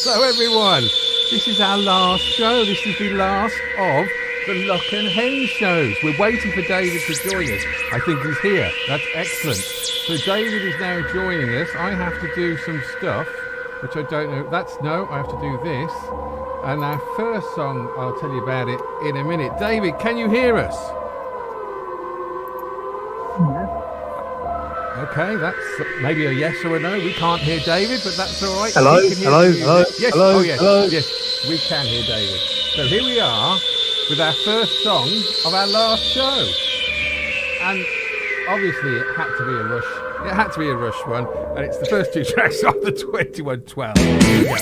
Hello everyone, this is our last show. This is the last of the Lock and Hen shows. We're waiting for David to join us. I think he's here. That's excellent. So David is now joining us. I have to do some stuff, which I don't know. I have to do this. And our first song, I'll tell you about it in a minute. David, can you hear us? Yeah. Okay, that's maybe a yes or a no. We can't hear David, but that's all right. Hello? Hello? Yes. Hello? Oh, yes. Hello? Yes, we can hear David. So here we are with our first song of our last show. And obviously it had to be a rush. It had to be a rush one. And it's the first two tracks off the 2112. Here we go.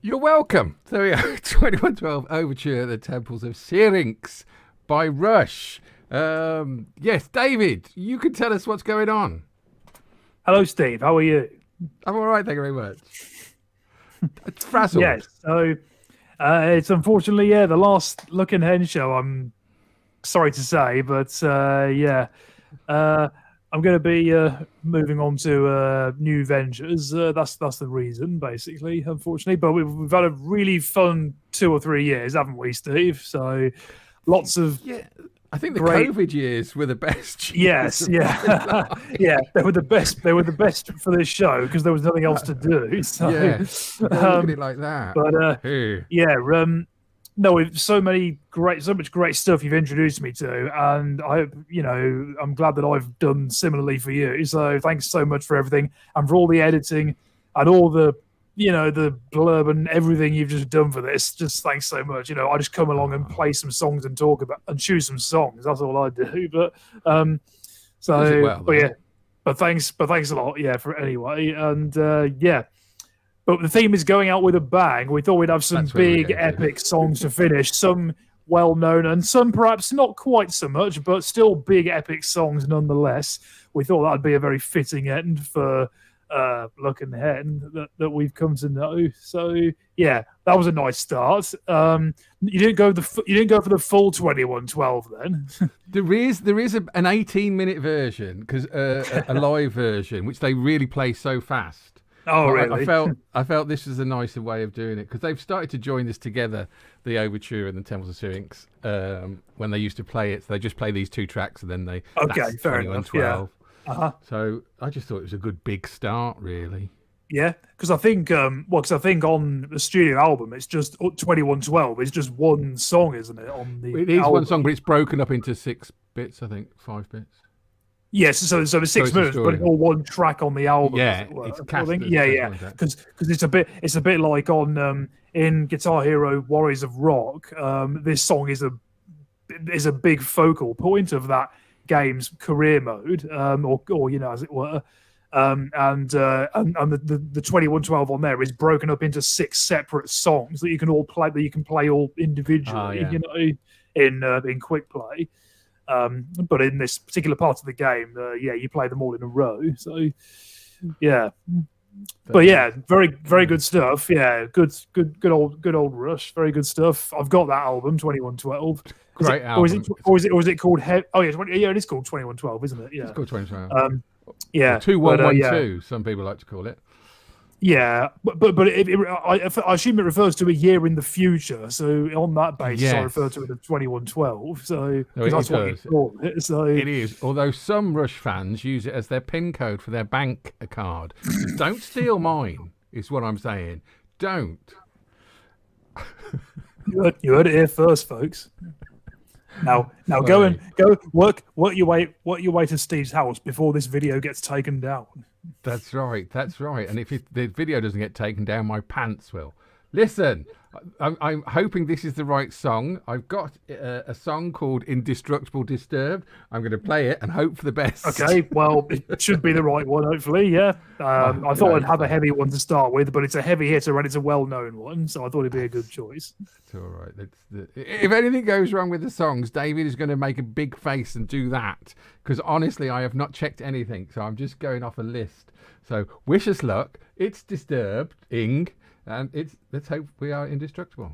You're welcome. There we are. 2112 Overture, The Temples of Syrinx by Rush. Yes, David, you can tell us what's going on. Hello, Steve. How are you? I'm all right, thank you very much. It's frazzled. Yes. So it's unfortunately, the last Look and Hen show. I'm sorry to say, but I'm going to be moving on to new ventures. That's the reason, basically. Unfortunately, but we've had a really fun 2 or 3 years, haven't we, Steve? So lots of I think the great... COVID years were the best years. Yes, yeah, yeah. They were the best. They were the best for this show because there was nothing else to do. So, look at it like that. But no, we've so much great stuff you've introduced me to, and I'm glad that I've done similarly for you. So thanks so much for everything and for all the editing and all the the blurb and everything you've just done for this. Just thanks so much. I just come along and play some songs and talk about and choose some songs. That's all I do. But but thanks a lot. Yeah, for anyway, and But the theme is going out with a bang. We thought we'd have some big epic songs to finish. Some well-known and some perhaps not quite so much, but still big epic songs nonetheless. We thought that'd be a very fitting end for Look and Hen that we've come to know. So yeah, that was a nice start. You didn't go for the full 2112 then. There is an 18-minute version, because a live version which they really play so fast. Oh, really? I felt this was a nicer way of doing it, because they've started to join this together, the Overture and the Temples of Syrinx, when they used to play it. So they just play these 2 tracks and then they fair enough. Yeah. So I just thought it was a good big start, really. Yeah, because I think on the studio album it's just 2112. It's just one song, isn't it? It is album. One song, but it's broken up into 6 bits. I think 5 bits. Yes, so it's 6 minutes, but it's all one track on the album. Yeah, it's cast. Yeah, because it's a bit like on in Guitar Hero Warriors of Rock. This song is a big focal point of that game's career mode, or as it were. And the 2112 on there is broken up into 6 separate songs that you can all play. That you can play all individually, in quick play. But in this particular part of the game, you play them all in a row. So, yeah. But yeah, very very good stuff. Yeah, good old Rush. Very good stuff. I've got that album, 2112. Great album. Or is it called? It is called 2112, isn't it? Yeah, it's called 2112. Yeah, 2112. Some people like to call it. Yeah, but I assume it refers to a year in the future. So on that basis, I refer to it as 2112. So that's what you call it. So it is. Although some Rush fans use it as their PIN code for their bank card. Don't steal mine, is what I'm saying. Don't. You heard it here first, folks. Now go work your way to Steve's house before this video gets taken down. That's right. And if the video doesn't get taken down, my pants will. Listen, I'm hoping this is the right song. I've got a song called Indestructible Disturbed. I'm going to play it and hope for the best. Okay, well, it should be the right one, hopefully, yeah. I thought I'd have a heavy one to start with, but it's a heavy hitter and it's a well-known one, so I thought it'd be a good choice. It's all right. If anything goes wrong with the songs, David is going to make a big face and do that, because honestly, I have not checked anything, so I'm just going off a list. So wish us luck. It's Disturbing. And let's hope we are indestructible.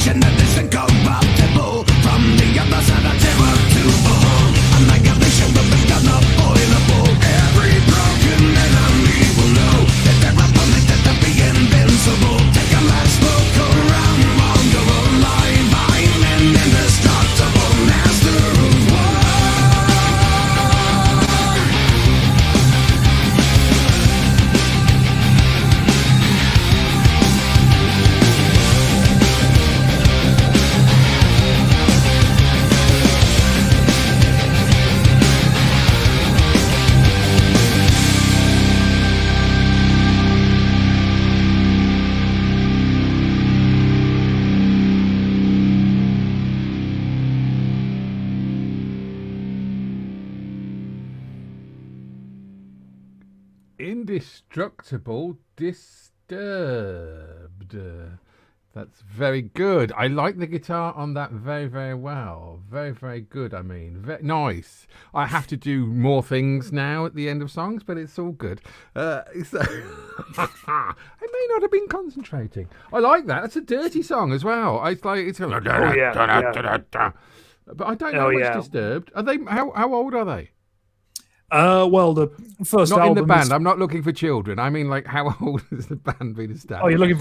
vision that is incorruptible. From the other side of terror to behold. Annihilation will become unavoidable. Every broken enemy will know that their opponent is to be invincible. Take a last look around, wander alive. I'm an indestructible master of war. Indestructible Disturbed. That's very good. I like the guitar on that very, very well. Very, very good, I mean. Very nice. I have to do more things now at the end of songs, but it's all good. I may not have been concentrating. I like that. That's a dirty song as well. It's like, it's like, but I don't know what's Disturbed. Are they, how old are they? Well, the first not album in the band. I'm not looking for children. I mean, like, how old has the band been established? Oh, you're looking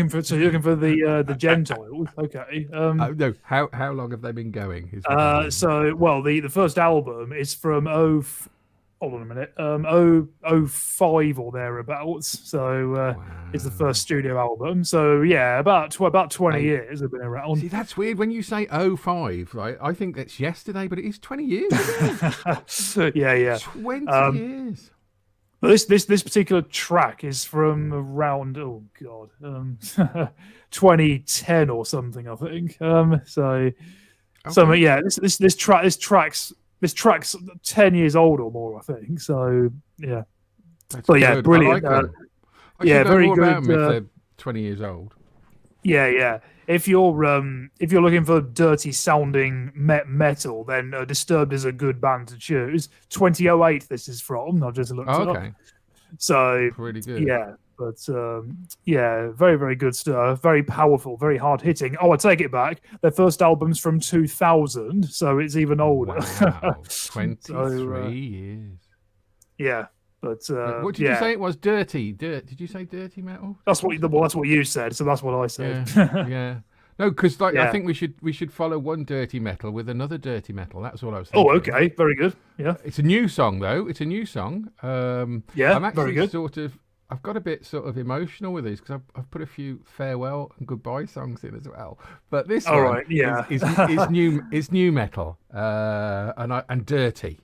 for the Gentiles. Okay. No. How long have they been going? The first album is from hold on a minute. 05 or thereabouts. So it's the first studio album. So yeah, about 20 years have been around. See, that's weird when you say 05, right? I think that's yesterday, but it is 20 years. Isn't it? Yeah. 20 years. But this particular track is from around 2010 or something, I think. This track's 10 years old or more, I think. So yeah, that's good. Brilliant. I like very more good. About them if they're 20 years old. Yeah. If you're looking for dirty sounding metal, then Disturbed is a good band to choose. 2008, this is from. I've just looked it up. So pretty good. Yeah, but very, very good stuff. Very powerful, very hard hitting. Oh, I take it back. Their first album's from 2000, so it's even older. Wow, 23 years. Yeah, but what did you say it was? Dirty. Did you say dirty metal? That's what you said. So that's what I said. Yeah. No, because I think we should follow one dirty metal with another dirty metal. That's what I was thinking. Oh, okay, very good. Yeah, it's a new song though. It's a new song. I'm actually very good. I've got a bit sort of emotional with these because I've put a few farewell and goodbye songs in as well. But this one is new metal and dirty.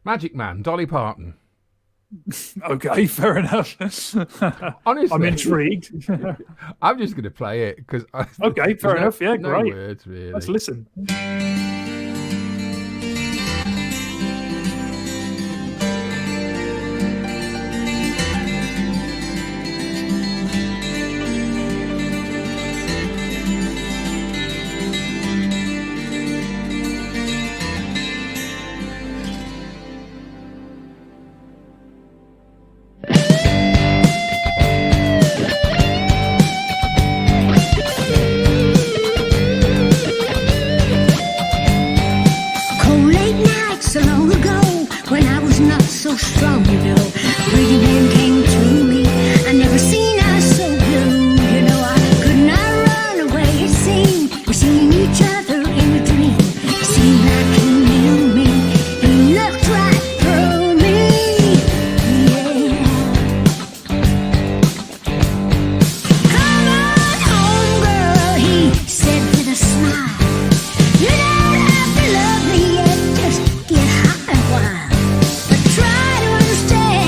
Magic Man, Dolly Parton. Okay, fair enough. Honestly, I'm intrigued. I'm just going to play it because. Okay, fair enough. Yeah, no great. Words, really. Let's listen. Try to understand.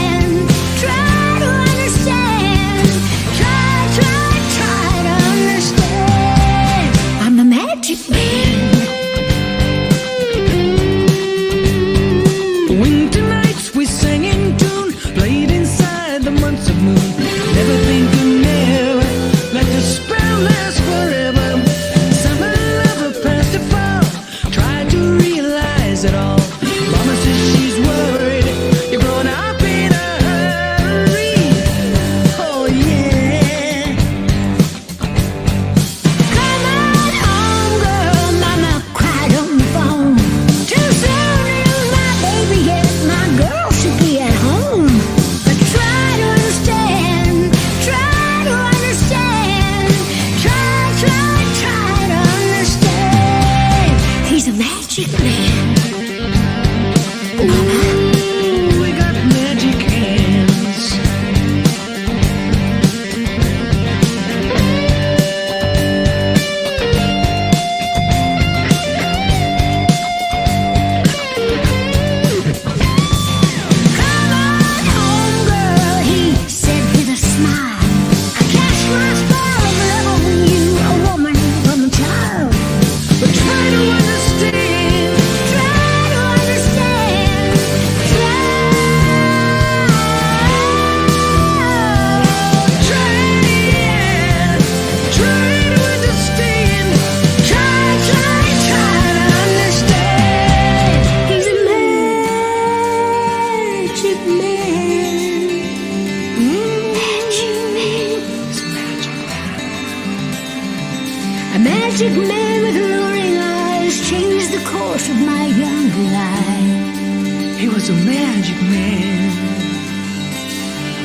A magic man with luring eyes changed the course of my young life. He was a magic man.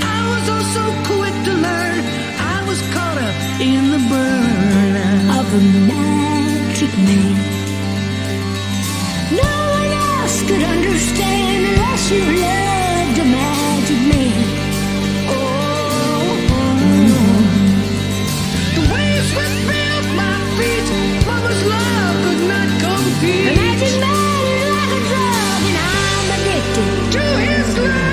I was oh so quick to learn. I was caught up in the burn of a magic man. No one else could understand unless you loved a magic man. The waves would fill my feet. Mama's love could not compete. A magic man is like a drug, and I'm addicted to his love.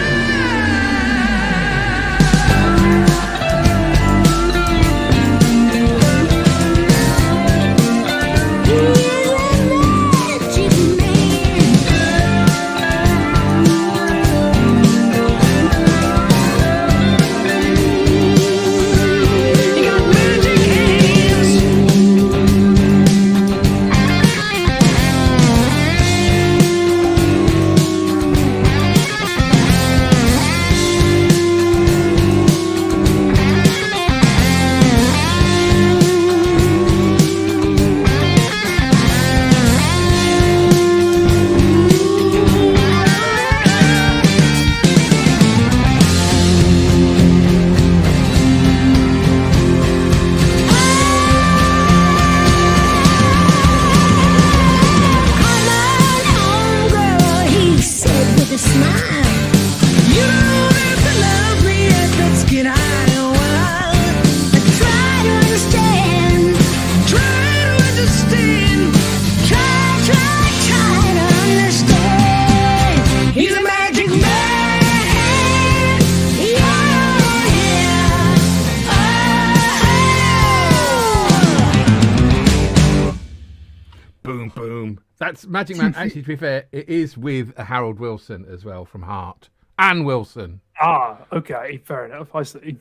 That's Magic Man. Actually, to be fair, it is with Harold Wilson as well from Heart. Ann Wilson. Ah, okay, fair enough. I see.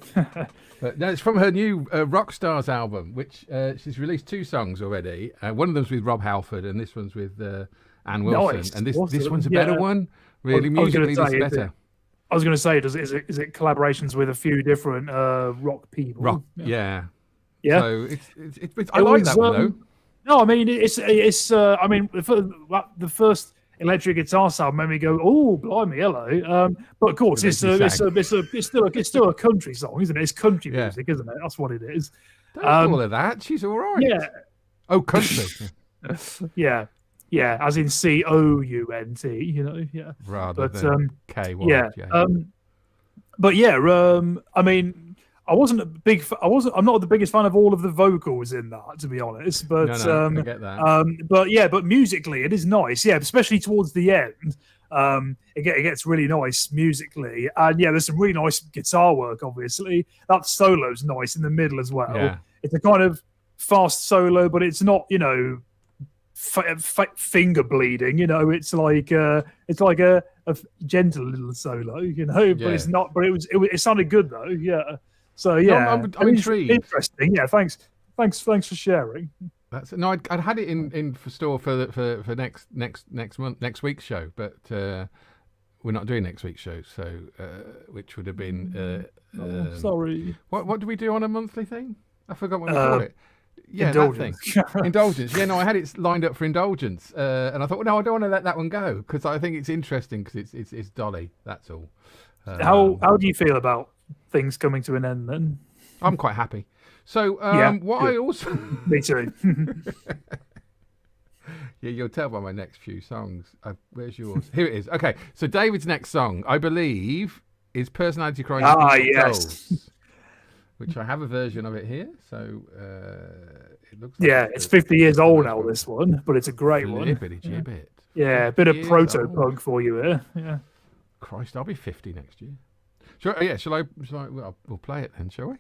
But no, it's from her new Rock Stars album, which she's released 2 songs already. One of them's with Rob Halford, and this one's with Ann Wilson. Nice. And this Awesome. one's a better one. Really, musically, it's better. I was going to say, is it collaborations with a few different rock people? Rock, yeah. Yeah. So I like that one though. No, I mean it's. I mean, the first electric guitar sound made me go, "Oh, blimey, hello!" But of course, it's still a country song, isn't it? It's country music, isn't it? That's what it is. Don't call her that. She's all right. Yeah. Oh, country. Yeah. As in COUNT, you know. Yeah. Rather than KY. Yeah. But yeah, I mean. I'm not the biggest fan of all of the vocals in that, to be honest. But no, I get that. But musically, it is nice. Yeah, especially towards the end, it gets really nice musically, and yeah, there's some really nice guitar work. Obviously, that solo's nice in the middle as well. Yeah. It's a kind of fast solo, but it's not, finger bleeding. It's like a gentle little solo. But it's not. But it sounded good though. Yeah. So yeah, I'm intrigued. Interesting. Yeah, thanks for sharing. I'd had it in for store for next week's show, but we're not doing next week's show, so which would have been. Sorry. What do we do on a monthly thing? I forgot what we call it. Yeah, indulgence. That thing. Indulgence. Yeah, no, I had it lined up for indulgence, and I thought, well, no, I don't want to let that one go because I think it's interesting because it's Dolly. That's all. How do you feel about things coming to an end then? I'm quite happy. So I also me too. Yeah, you'll tell by my next few songs. Where's yours? Here it is. Okay, so David's next song, I believe, is Personality Crisis. Yes. Which I have a version of it here. So it looks. It's 50 years old now. This one, but it's a great one. Jibbity. Yeah, a bit of proto punk for you here. Yeah. Christ, I'll be 50 next year. Shall I? We'll play it then, shall we?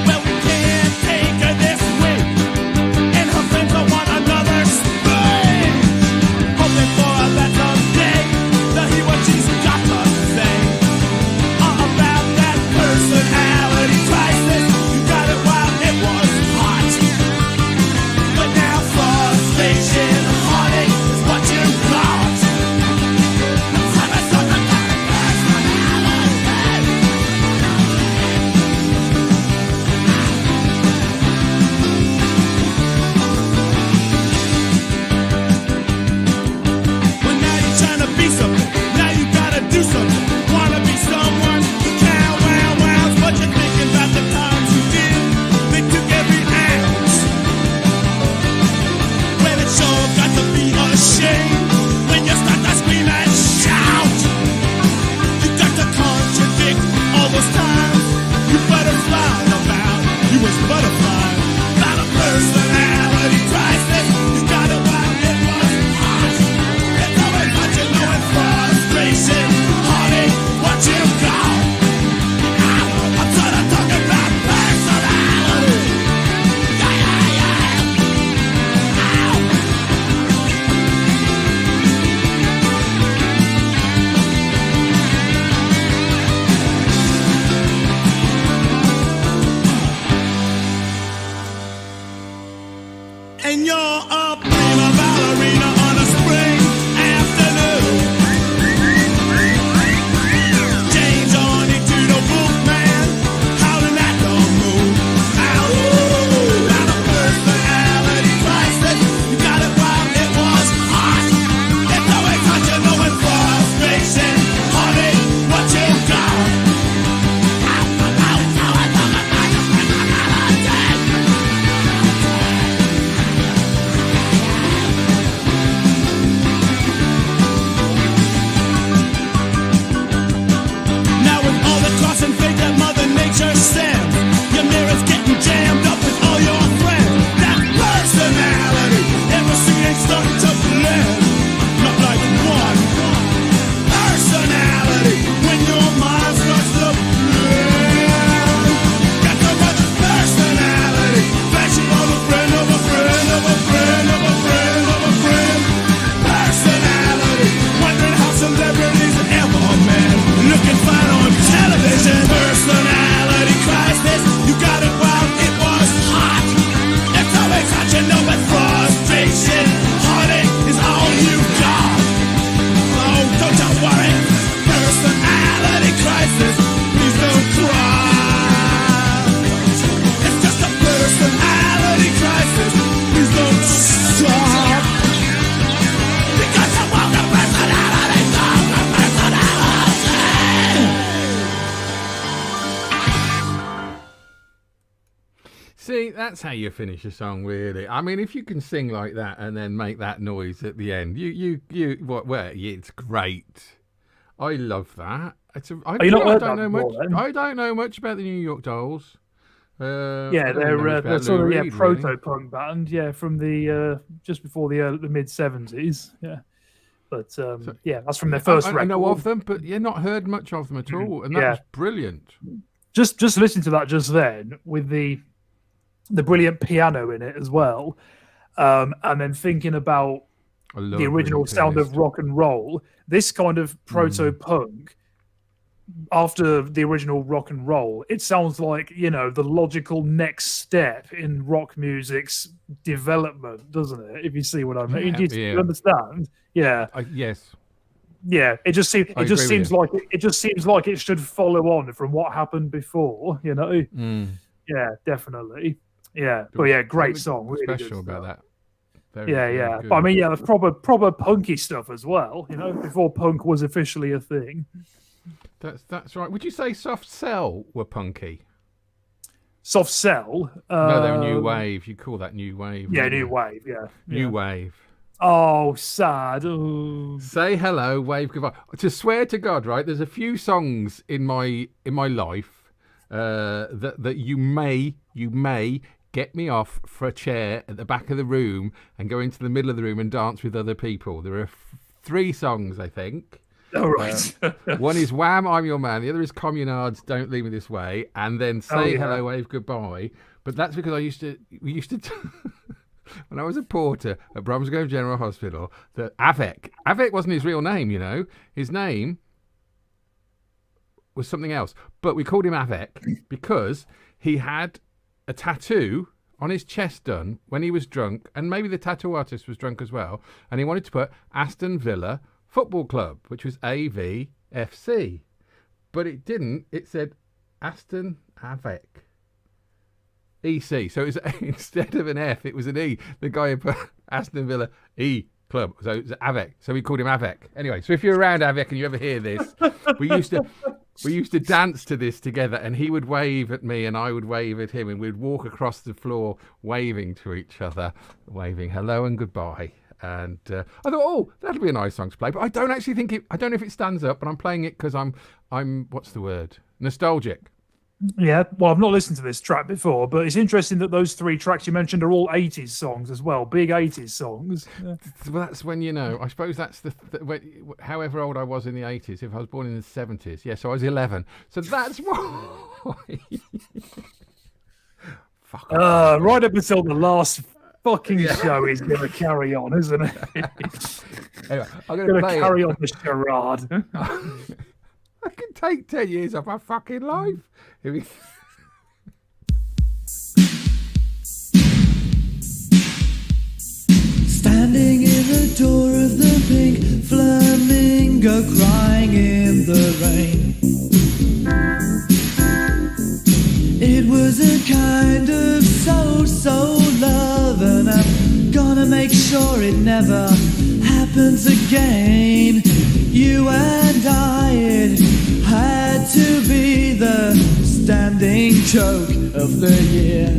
Well, we can't take her this way. be something, now you gotta do something. Wanna be someone who can wow wows. What you thinking about the times you did? They took every ounce. When it sure got to be ashamed. When you start to scream and shout, you got to contradict all those times. You butterfly about, you was butterfly. Not a personality crisis. You got it while it was hot. It's always what you know in frustration. Heartache, what you got. I'm trying to talk about personality. Yeah, yeah, yeah. Ow. And you're a prima ballerina on a spring afternoon. James on into the Wolfman, howling at the moon. Ow, not a personality crisis. You got it while it was hot. It's always hot, you know, in frustration. Heartache, what you got? Now with all the cross and fate that Mother Nature sends, your mirror's getting jammed up with all your friends. That personality, everything ain't starting to blend. Not like one personality when your mind starts to blend. Got so much personality, flashing on a friend of a friend of a friend of a friend of a friend. Personality, wondering how celebrities ever met. Looking fine on television. Personality crisis, you got it while it was hot. It's always hot, you know, but frustration, heartache is all you got. Oh, don't you worry. Personality crisis, please don't cry. It's just a personality crisis, please don't stop. Because you want the personality, not the personality. See, that's how you finish a song, really. I mean, if you can sing like that and then make that noise at the end, it's great. I love that. you not heard don't that know before, much. then? I don't know much about the New York Dolls. Yeah, I don't know much they're about sort Lou of Reed, really. proto-punk band, from the just before the mid '70s, But that's from their first I record. know of them, but not heard much of them at all, and that Yeah. was brilliant. Just listen to that just then with the brilliant piano in it as well, and then thinking about I love the original brilliant sound pianist. of rock and roll. This kind of proto-punk, after the original rock and roll, it sounds like, the logical next step in rock music's development, doesn't it? If you see what I mean. Yeah, You yeah. understand? Yeah. Yes. Yeah. It just seems I agree with seems you. like it just seems like it should follow on from what happened before, Yeah, definitely. Yeah. But yeah, great song. Really good Special about stuff. that. Very, Yeah, very yeah. good. But I mean, the proper punky stuff as well, before punk was officially a thing. That's right. Would you say Soft Cell were punky? Soft Cell. No, they were new wave. You call that new wave? Yeah, wouldn't new you? wave. Yeah. New wave. Oh, sad. Oh. Say hello, wave goodbye. To swear to God, right? There's a few songs in my life that you may get me off for a chair at the back of the room and go into the middle of the room and dance with other people. There are 3 songs, I think. All right. One is Wham! I'm Your Man. The other is Communards, Don't Leave Me This Way. And then Say Hello, Wave Goodbye. But that's because we used to when I was a porter at Bromsgrove General Hospital, that Avec wasn't his real name, His name was something else. But we called him Avec because he had a tattoo on his chest done when he was drunk, and maybe the tattoo artist was drunk as well, and he wanted to put Aston Villa Football Club, which was AVFC. But it didn't. It said Aston Avec. EC. So it was, instead of an F, it was an E. The guy who put Aston Villa club. So it was Avec. So we called him Avec. Anyway, so if you're around Avec and you ever hear this, we used to dance to this together, and he would wave at me and I would wave at him, and we'd walk across the floor waving to each other, waving hello and goodbye. And I thought, oh, that'll be a nice song to play. But I don't actually think it. I don't know if it stands up, but I'm playing it because I'm what's the word? Nostalgic. Yeah, well, I've not listened to this track before, but it's interesting that those 3 tracks you mentioned are all 80s songs as well, big 80s songs. Yeah. Well, that's when, I suppose that's however old I was in the 80s. If I was born in the 70s, yeah, so I was 11. So that's why. Fuck off. Right up until the last fucking show is going to carry on, isn't it? Anyway, I'm going to carry on the charade. I can take 10 years off my fucking life. Here we Standing in the door of the pink flamingo, crying in the rain. It was a kind of so love, and I'm gonna make sure it never happens again. You and I, it had to be the standing joke of the year.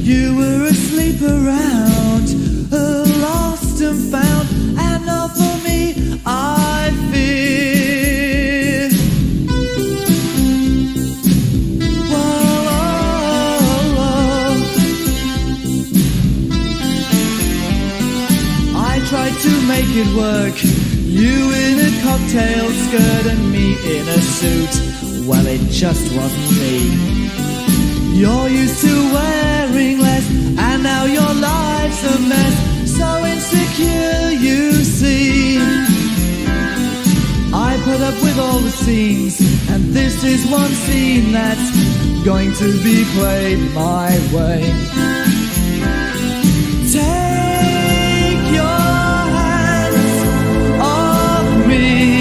You were asleep around, lost and found, and not for me, I fear. Whoa, whoa, whoa. I tried to make it work. You in a cocktail skirt and me in a suit. Well, it just wasn't me. You're used to wearing less, and now your life's a mess. So insecure, you see. I put up with all the scenes, and this is one scene that's going to be played my way. Take your hands off me.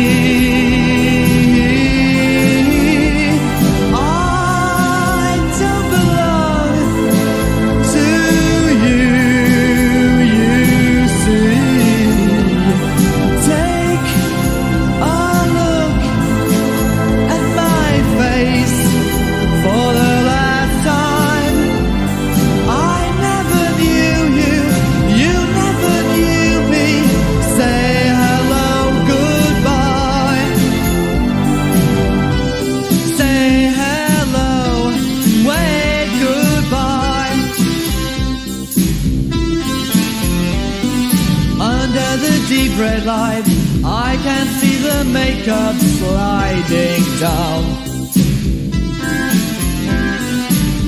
Deep red light, I can see the makeup sliding down.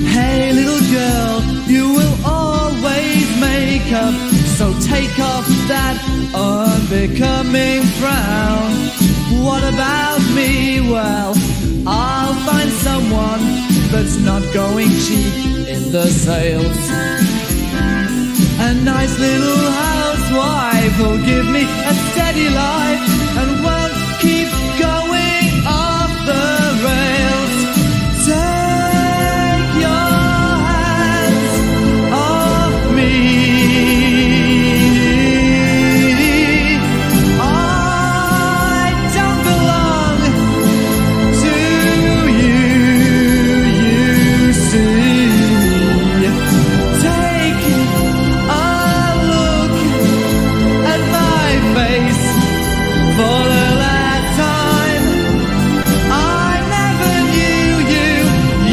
Hey little girl, you will always make up, so take off that unbecoming frown. What about me? Well, I'll find someone that's not going cheap in the sales. A nice little housewife will give me a steady life and won't keep going off the rails. Take your hands off me. I don't belong to you, you see. For the last time, I never knew you,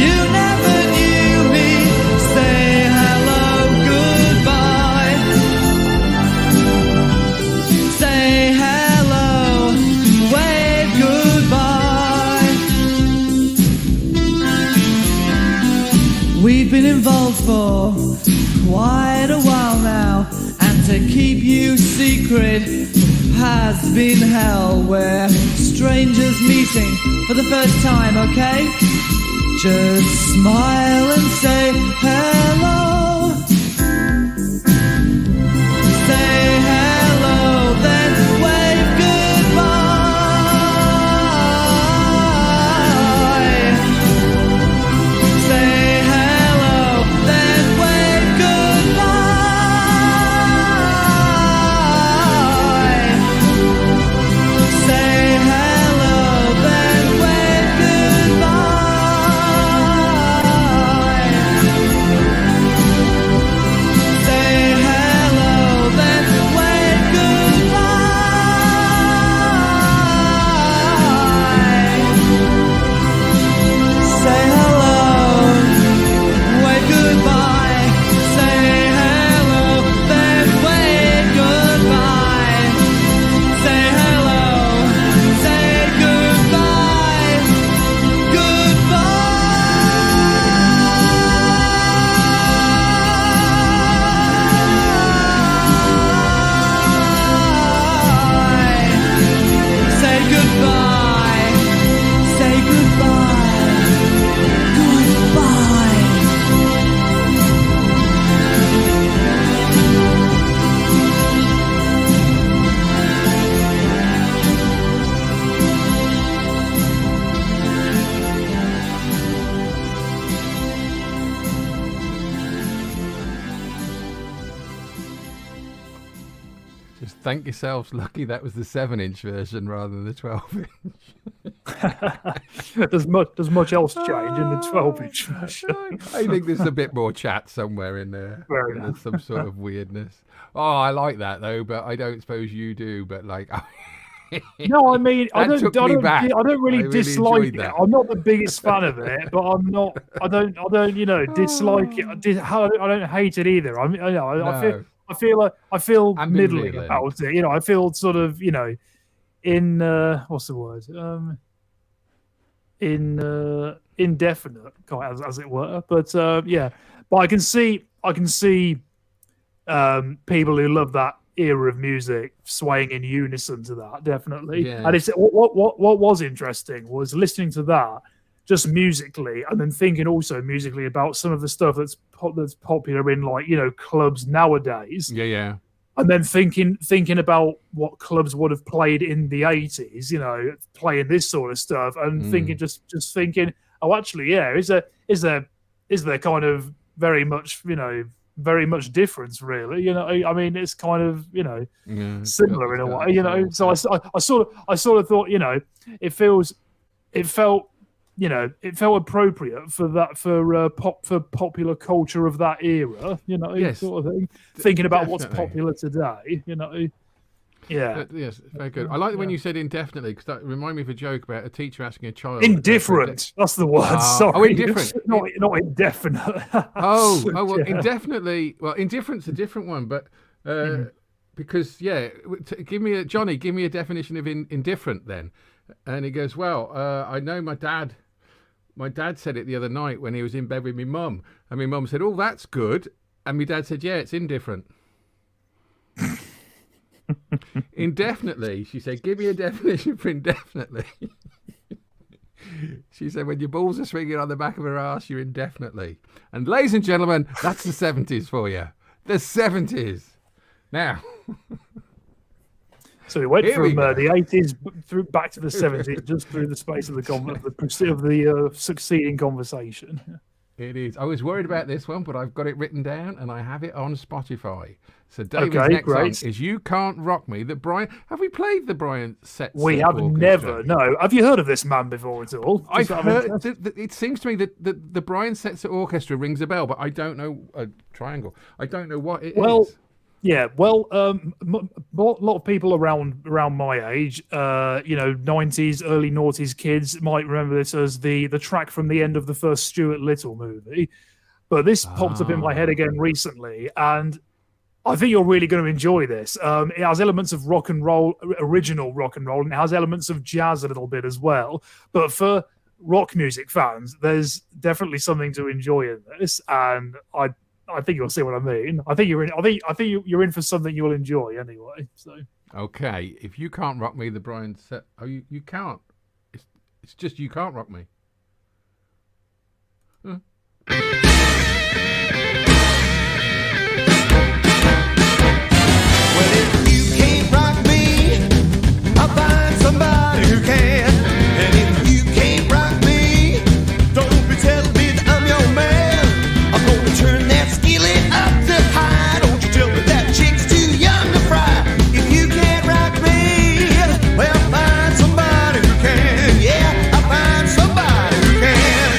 you never knew me. Say hello, goodbye. Say hello, wave goodbye. We've been involved for quite a while now, and to keep you secret has been hell. We're strangers meeting for the first time, okay? Just smile and say hello. Say hello, then wave goodbye. Say hello, then wave goodbye. thank yourselves. Lucky that was the 7-inch version rather than the 12-inch. Does much else change in the 12-inch version? I think there's a bit more chat somewhere in there. Fair And enough. there's some sort of weirdness. Oh, I like that though, but I don't suppose you do. But like, No, I mean, I That don't took me back. really I really dislike enjoyed it. that. I'm not the biggest fan of it, but I don't, dislike it. I don't hate it either. I mean, No. I feel middling Ambivalent. about it. I feel sort of, in what's the word? Indefinite, as it were. But yeah, but I can see people who love that era of music swaying in unison to that, definitely. Yeah. And it's what was interesting was listening to that just musically, and then thinking also musically about some of the stuff that's popular in clubs nowadays. Yeah. And then thinking about what clubs would have played in the 80s, playing this sort of stuff, and thinking just thinking, oh, actually, yeah, is there kind of very much difference, really? I mean, it's kind of Yeah, similar in a way, So I sort of thought, it felt appropriate for that for popular culture of that era, Yes, sort of thing. Thinking about what's definitely. popular today, yeah. Yes, very good. I like when you said indefinitely because that reminded me of a joke about a teacher asking a child. Indifferent. That's the word. Ah, Sorry. oh, indifferent. Not indefinite. Oh, well, Yeah. indefinitely. Well, indifferent's a different one, but because give me a definition of indifferent then. And he goes, well, I know my dad said it the other night when he was in bed with my mum, and my mum said, oh, that's good, and my dad said, yeah, it's indifferent. Indefinitely, she said, give me a definition for indefinitely. She said, when your balls are swinging on the back of her ass, you're indefinitely. And ladies and gentlemen, that's the 70s for you. The 70s. Now. So we went Here we from go. the 80s through back to the 70s, just through the space of the succeeding conversation. It is. I was worried about this one, but I've got it written down and I have it on Spotify. So David's Okay, next great. song is "You Can't Rock Me." Have we played the Brian set? We have never. No. Have you heard of this man before at all? I've Just out of heard. interest? It seems to me that the Brian Setzer Orchestra rings a bell, but I don't know a triangle. I don't know what it is. Yeah, well, a lot of people around my age, 90s, early noughties kids might remember this as the track from the end of the first Stuart Little movie. But this popped up in my head again recently, and I think you're really going to enjoy this. It has elements of rock and roll, original rock and roll, and it has elements of jazz a little bit as well. But for rock music fans, there's definitely something to enjoy in this, and I think you'll see what I mean. I think you're in. I think you're in for something you'll enjoy anyway. So Okay, if you can't rock me, the Brian set. Oh, you can't. It's just you can't rock me. Well, if you can't rock me, I'll find somebody who can. And if you can't rock me, don't be telling me that I'm your man. I'm gonna turn that skillet up to high. Don't you tell me that chick's too young to fry. If you can't rock me, well, find somebody who can. Yeah, I'll find somebody who can.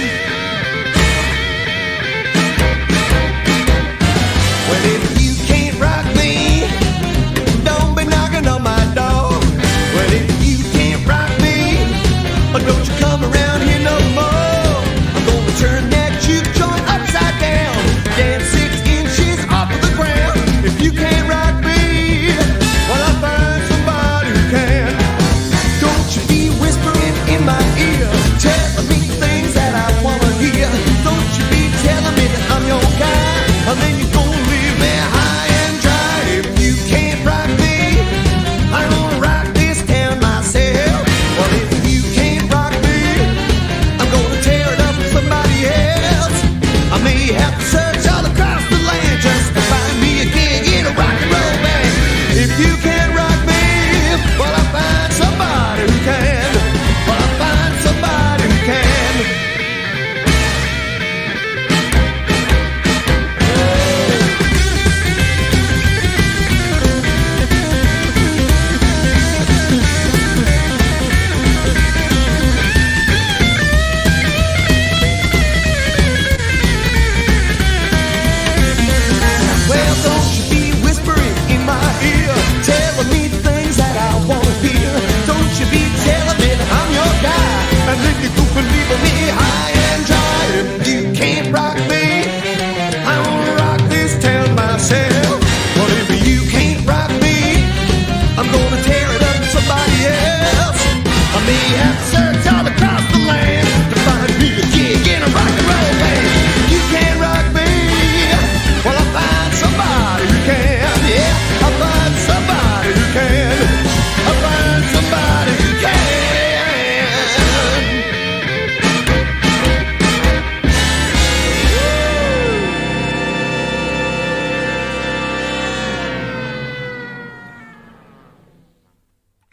me have to search all across the land to find me a gig in a rock and roll band. You can't rock me, well I'll find somebody who can. Yeah, I'll find somebody who can. I'll find somebody who can.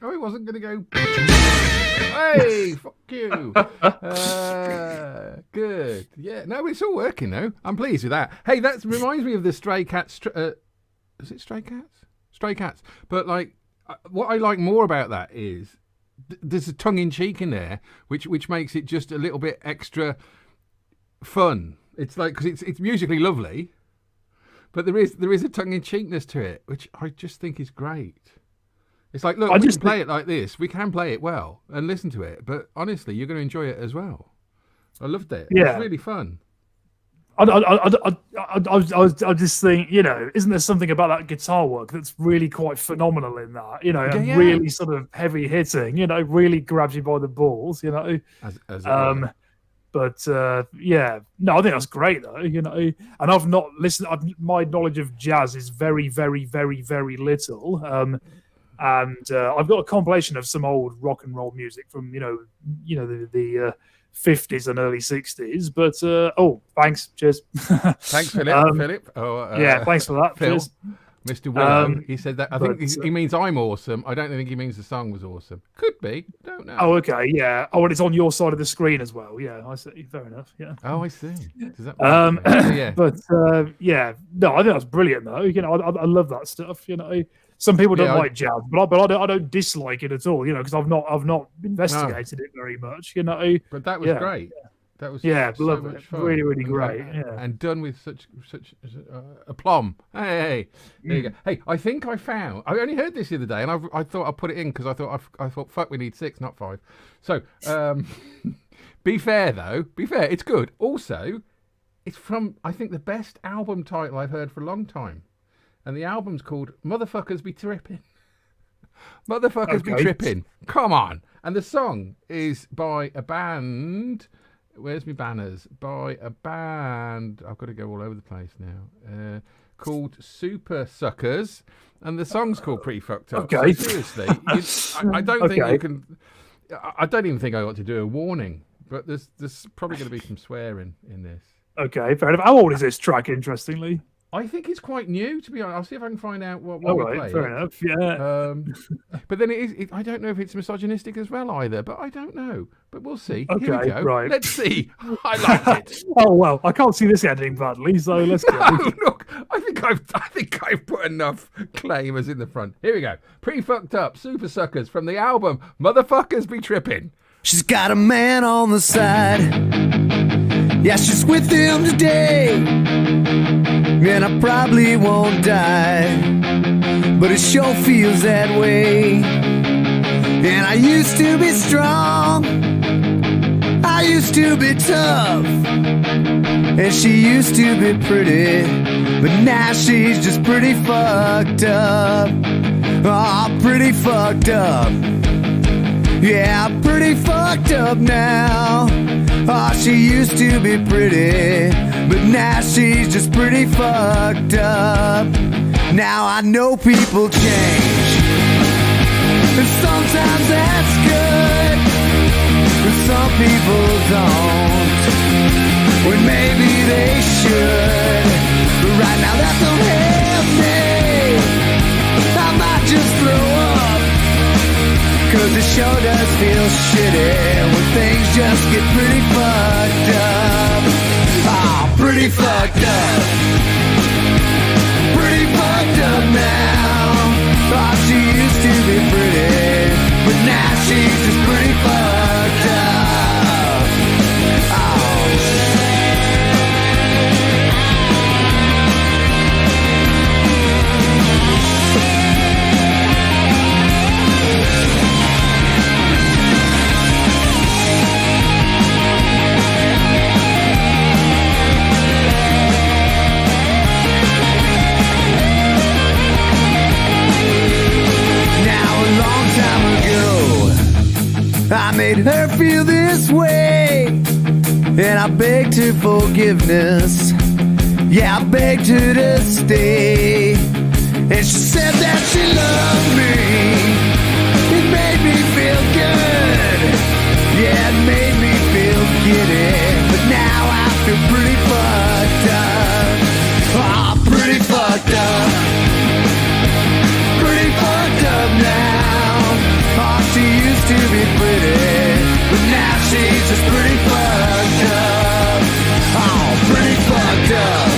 Oh, he wasn't going to go. Hey, fuck you. Good. Yeah, no, it's all working though. I'm pleased with that. Hey, that reminds me of the Stray Cats. Is it Stray Cats? Stray Cats. But like, what I like more about that is there's a tongue-in-cheek in there, which makes it just a little bit extra fun. It's like, because it's musically lovely, but there is a tongue-in-cheekness to it, which I just think is great. It's like, look, we can play it like this. We can play it well and listen to it, but honestly, you're going to enjoy it as well. I loved it. Yeah. It's really fun. I just think, you know, isn't there something about that guitar work that's really quite phenomenal in that, you know, and Yeah. really sort of heavy hitting, you know, really grabs you by the balls, you know. But yeah, no, I think that's great though, you know. And I've not listened. My knowledge of jazz is very, very, very, very little. And I've got a compilation of some old rock and roll music from the 50s and early 60s. But thanks, cheers. Thanks, Philip. Philip. Yeah, thanks for that, Phil. cheers. Mr. Willow, he said that. I think he means I'm awesome. I don't think he means the song was awesome. Could be. Don't know. Oh, okay, yeah. Oh, and it's on your side of the screen as well. Yeah, I see. Fair enough. Yeah. Oh, I see. Does that yeah. But yeah, no, I think that's brilliant though. You know, I love that stuff. You know, some people don't like jazz, but I don't dislike it at all. You know, because I've not investigated it very much. You know, but that was great. That was so love much it. Fun. Really, really great. Yeah. And done with such aplomb. Hey, there you go. Hey, I think I found. I only heard this the other day, and I thought I'd put it in because I thought fuck, we need 6, not 5. So, be fair though. Be fair. It's good. Also, it's from I think the best album title I've heard for a long time, and the album's called "Motherfuckers Be Trippin'." Motherfuckers Be Trippin'. Come on. And the song is by a band. Where's my banners? By a band. I've got to go all over the place now. Called Super Suckers, and the song's called Pretty Fucked Up. Okay. So seriously, I don't think you can. I don't even think I ought to do a warning, but there's probably going to be some swearing in this. Okay, fair enough. How old is this track? Interestingly, I think it's quite new, to be honest. I'll see if I can find out what all we right, play. fair enough. Yeah. But then I don't know if it's misogynistic as well either, but I don't know. But we'll see. Okay, here we go. right. Let's see. I liked it. Oh well, I can't see this ending badly, so let's go. No, look, I think I've put enough claimers in the front. Here we go. Pretty Fucked Up, Super Suckers from the album Motherfuckers Be Trippin'. She's got a man on the side. Yeah, she's with him today. And I probably won't die, but it sure feels that way. And I used to be strong, I used to be tough, and she used to be pretty, but now she's just pretty fucked up. Oh, pretty fucked up. Yeah, pretty fucked up now. Oh, she used to be pretty, but now she's just pretty fucked up. Now I know people change, and sometimes that's good, but some people don't. Well, maybe they should, but right now that don't help me. I might just throw up, 'cause it sure does feel shitty when things just get pretty fucked up. Oh, pretty fucked up. Pretty fucked up now. Oh, she used to be pretty, but now she's just pretty fucked up. Oh. Now a made her feel this way. And I begged her forgiveness. Yeah, I begged her to stay. And she said that she loved me. It made me feel good. Yeah, it made me feel giddy. But now I feel pretty fucked up. Oh, pretty fucked up. Pretty fucked up now. Oh, she used to be pretty, but now she's just pretty fucked up. Oh, pretty fucked up.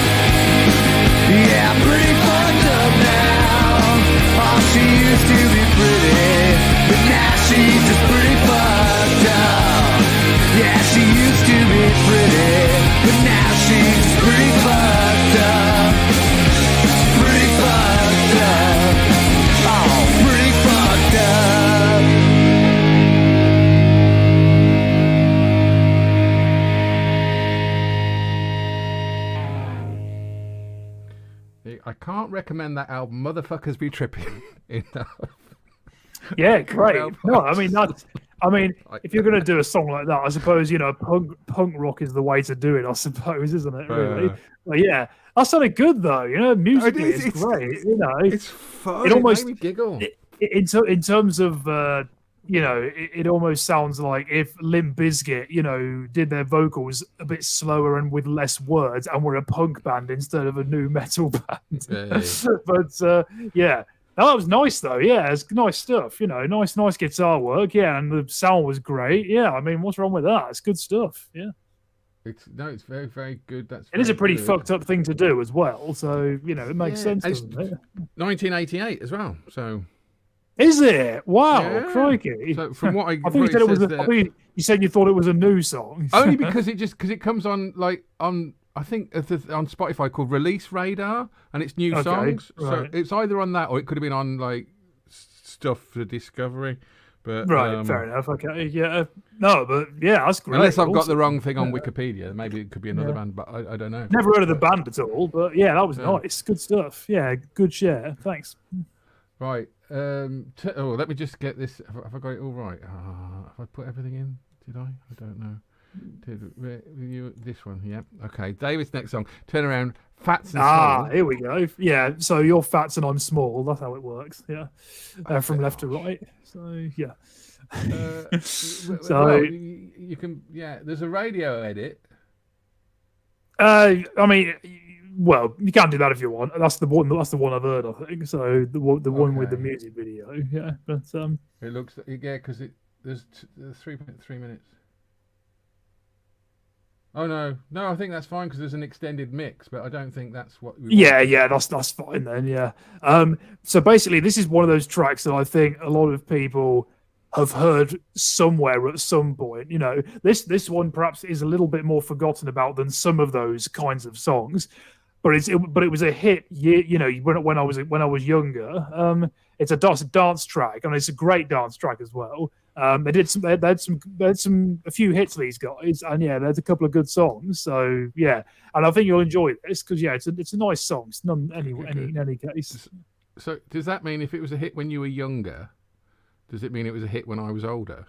Yeah, pretty fucked up now. Oh, she used to be pretty, but now she's just pretty fucked up. Yeah, she used to be pretty, but now she's just pretty fucked up. Pretty fucked up. Oh, pretty fucked up. I can't recommend that album. Motherfuckers Be Tripping enough. Yeah, great. Well, No, I mean that's. I mean, if you're going to do a song like that, I suppose punk rock is the way to do it. I suppose, isn't it? Really? But yeah, that sounded good though. Musically, it's great. It's fun. It almost made me giggle. In terms of it almost sounds like if Limp Bizkit, did their vocals a bit slower and with less words, and were a punk band instead of a new metal band. Yeah. But yeah. Oh, that was nice though. Yeah, it's nice stuff. Nice guitar work. Yeah, and the sound was great. Yeah, I mean, what's wrong with that? It's good stuff. Yeah, it's very, very good. It is a pretty fucked up thing to do as well. So it makes sense, doesn't it? 1988 as well. So is it? Wow, yeah. Crikey! So from what I I think you said it was. You said you thought it was a new song. Only because it comes on I think on Spotify called Release Radar, and it's new songs. Right. So it's either on that or it could have been on like stuff for Discovery. But right, fair enough. Okay, yeah, no, but yeah, that's great. Unless I've got the wrong thing on Wikipedia, maybe it could be another band, but I don't know. Never heard of the band at all, but yeah, that was nice. Good stuff. Yeah, good share. Thanks. Right. Let me just get this. Have I got it all right? Have I put everything in? Did I? I don't know. This one, yeah. Okay, David's next song. Turn around, Fats and Small. Here we go. Yeah, so you're fats and I'm small. That's how it works. Yeah, from left to right. So yeah. Well, you can. Yeah, there's a radio edit. I mean, well, you can do that if you want. That's the one. That's the one I've heard. I think so. The one with the music video. Yeah, but it looks because there's 3.3 minutes. Oh no! I think that's fine because there's an extended mix, but I don't think that's what. Yeah, that's fine then. Yeah. So basically, this is one of those tracks that I think a lot of people have heard somewhere at some point. This one perhaps is a little bit more forgotten about than some of those kinds of songs, but it was a hit. When I was younger. It's a dance track, and it's a great dance track as well. They had a few hits, these guys, and yeah, there's a couple of good songs. So yeah, and I think you'll enjoy this because yeah, it's a nice song. It's in any case. So does that mean if it was a hit when you were younger, does it mean it was a hit when I was older?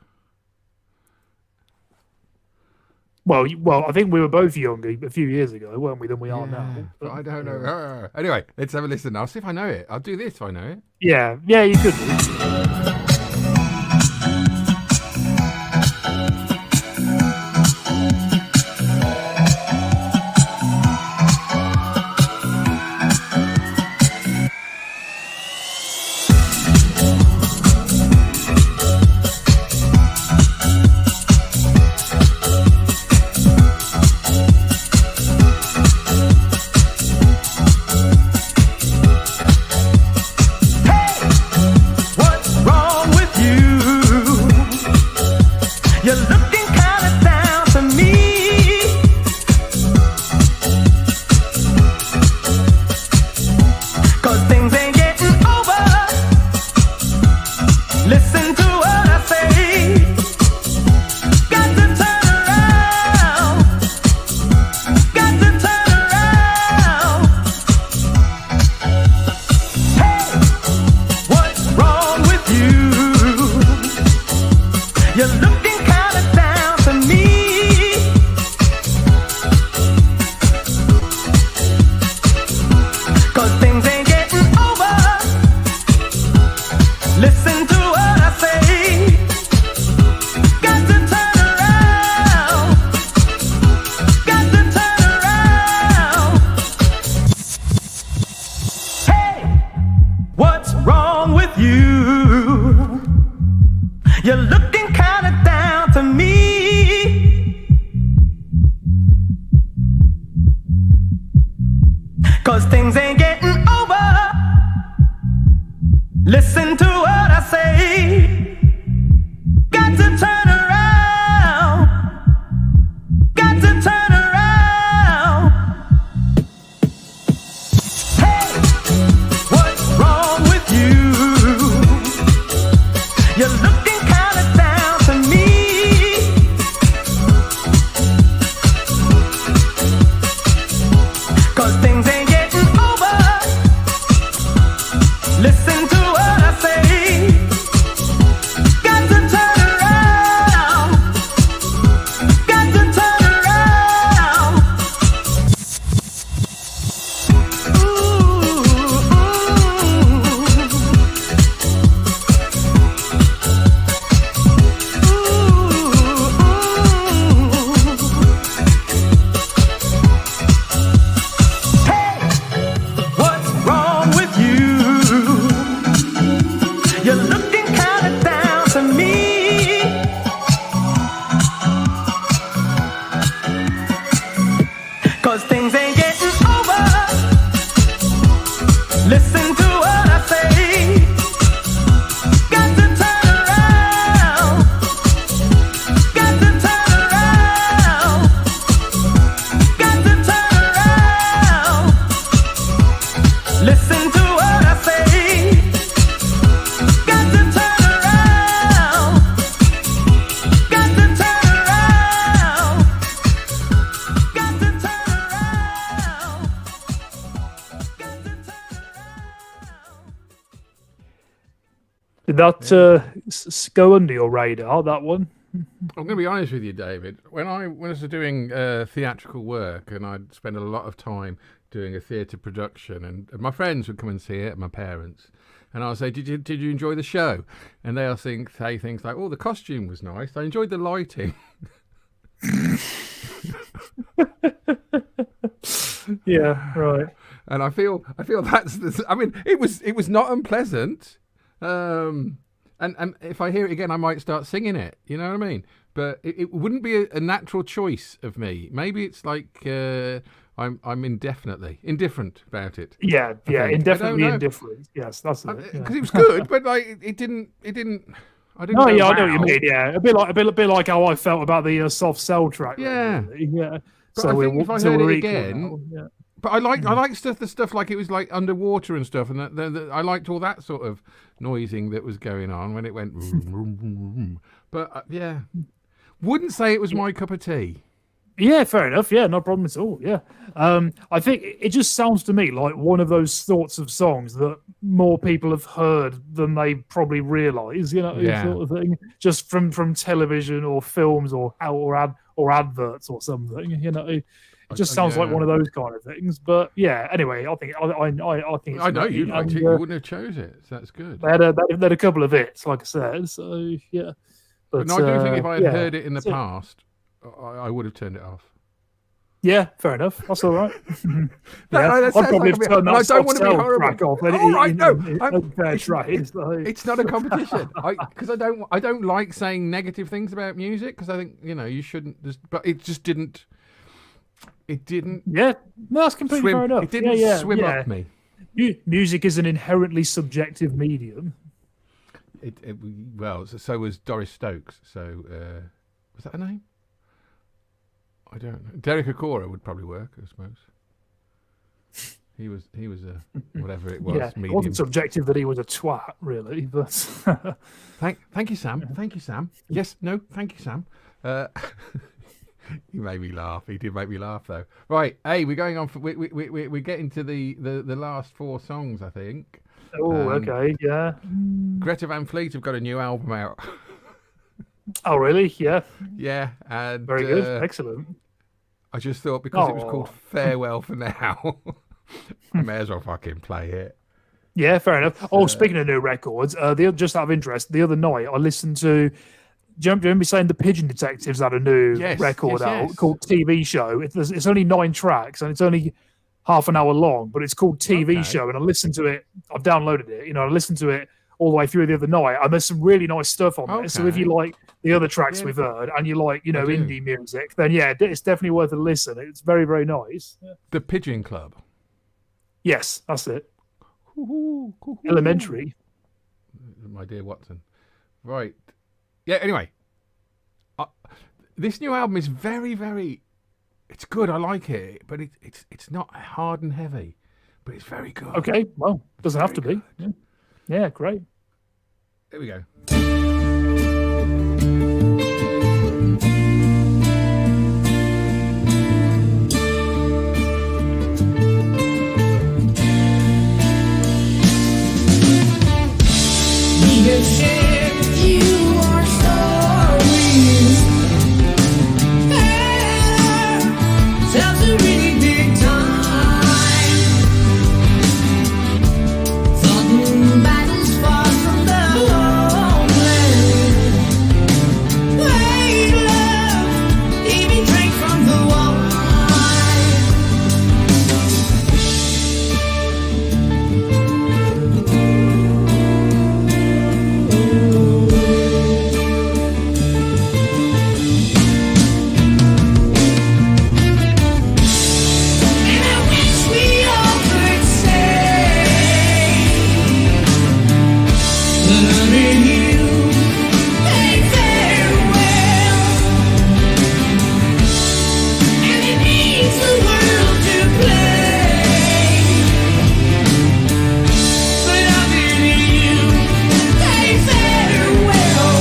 Well, I think we were both younger a few years ago, weren't we, than we are now. But I don't know. Anyway, let's have a listen. I'll see if I know it. I'll do this if I know it. Yeah, you could do. You're looking 'cause things ain't getting over. Listen to what I say. Got to turn around. Got to turn around. Hey, what's wrong with you? You're looking kinda down to me. 'Cause things ain't getting over. Listen to what I say. Got to turn around. Got to turn around. Hey, what's wrong with you? You're looking kinda down to me. 'Cause things ain't getting over. Listen to what I say. Got to turn around. Got to turn around. Got to turn around. Listen to what I say. Got to turn around. Got to turn around. Got to turn around. Got to turn around. Did that go under your radar? That one? I'm going to be honest with you, David. When I was doing theatrical work, and I'd spend a lot of time doing a theatre production, and my friends would come and see it, my parents, and I'll say, "Did you enjoy the show?" And they'll say things like, "Oh, the costume was nice. I enjoyed the lighting." Yeah, right. And I feel that's the. I mean, it was not unpleasant. And if I hear it again, I might start singing it. You know what I mean? But it wouldn't be a natural choice of me. Maybe it's like I'm indifferent about it. Yeah, think. I indefinitely don't know. indifferent. Yes, that's it. Because it was good, but like it didn't. I didn't. No, go, yeah, I know what you "Wow." mean. Yeah, a bit like how I felt about the soft cell track. Yeah. really, yeah. But I think if I so heard we're it equal again, now, yeah. But I like the stuff like it was like underwater and stuff, and I liked all that sort of noising that was going on when it went. Vroom, vroom, vroom, vroom. But yeah, wouldn't say it was my cup of tea. Yeah, fair enough. Yeah, no problem at all. Yeah, I think it just sounds to me like one of those sorts of songs that more people have heard than they probably realise. You know, Yeah. sort of thing, just from television or films or adverts or something. You know, it just sounds like yeah. one of those kind of things. But yeah, anyway, I think it's I know great, you liked and, it. You wouldn't have chose it. So that's good. They had a couple of hits, like I said. So yeah, But no, I do think if I had yeah, heard it in the that's it. past, I would have turned it off. Yeah, fair enough. That's all right. No, yeah, that I'd sounds probably like have turned and I that don't want to be soft horrible. track off. All right, no, It's it's not a competition. Because I don't like saying negative things about music because I think you shouldn't. But it just didn't. It didn't. Yeah, no, that's completely fair enough. It didn't swim up me. Music is an inherently subjective medium. Well, so was Doris Stokes. So was that her name? I don't know. Derek Acora would probably work, I suppose. He was a whatever it was. Yeah, medium. it wasn't subjective that he was a twat, really. But Thank you, Sam. Thank you, Sam. Yes, no, thank you, Sam. He made me laugh. He did make me laugh, though. Right, hey, we're going on. We're getting to the last four songs, I think. oh, okay, yeah. Greta Van Fleet have got a new album out. Oh, really? Yeah, Yeah, and very good, excellent. I just thought because it was Oh. called Farewell for Now, I may as well fucking play it. Yeah, fair enough. Oh, speaking of new records, just out of interest, the other night I listened to. Do you remember me saying the Pigeon Detectives had a new Yes, record yes, out yes. called TV Show? It's only 9 tracks and it's only half an hour long, but it's called TV Okay. Show. And I listened to it. I've downloaded it. I listened to it all the way through the other night, and there's some really nice stuff on there. So if you Okay. like the other tracks Yeah. we've heard and you like I do. indie music, then yeah, it's definitely worth a listen. It's very, very nice. Yeah. The Pigeon Club. Yes, that's it. Hoo-hoo, hoo-hoo. Elementary. My dear Watson. Right. Yeah, anyway. This new album is very, very... It's good, I like it. But it's not hard and heavy. But it's very good. Okay, well, doesn't have to be. Yeah, great. Here we go. We have shared with you our stories. Times a really big time. Fought battles far from the homeland. Made love, even drank from the wine. And I wish we all could say that I made you a farewell. And it means the world to play. But I made you a farewell.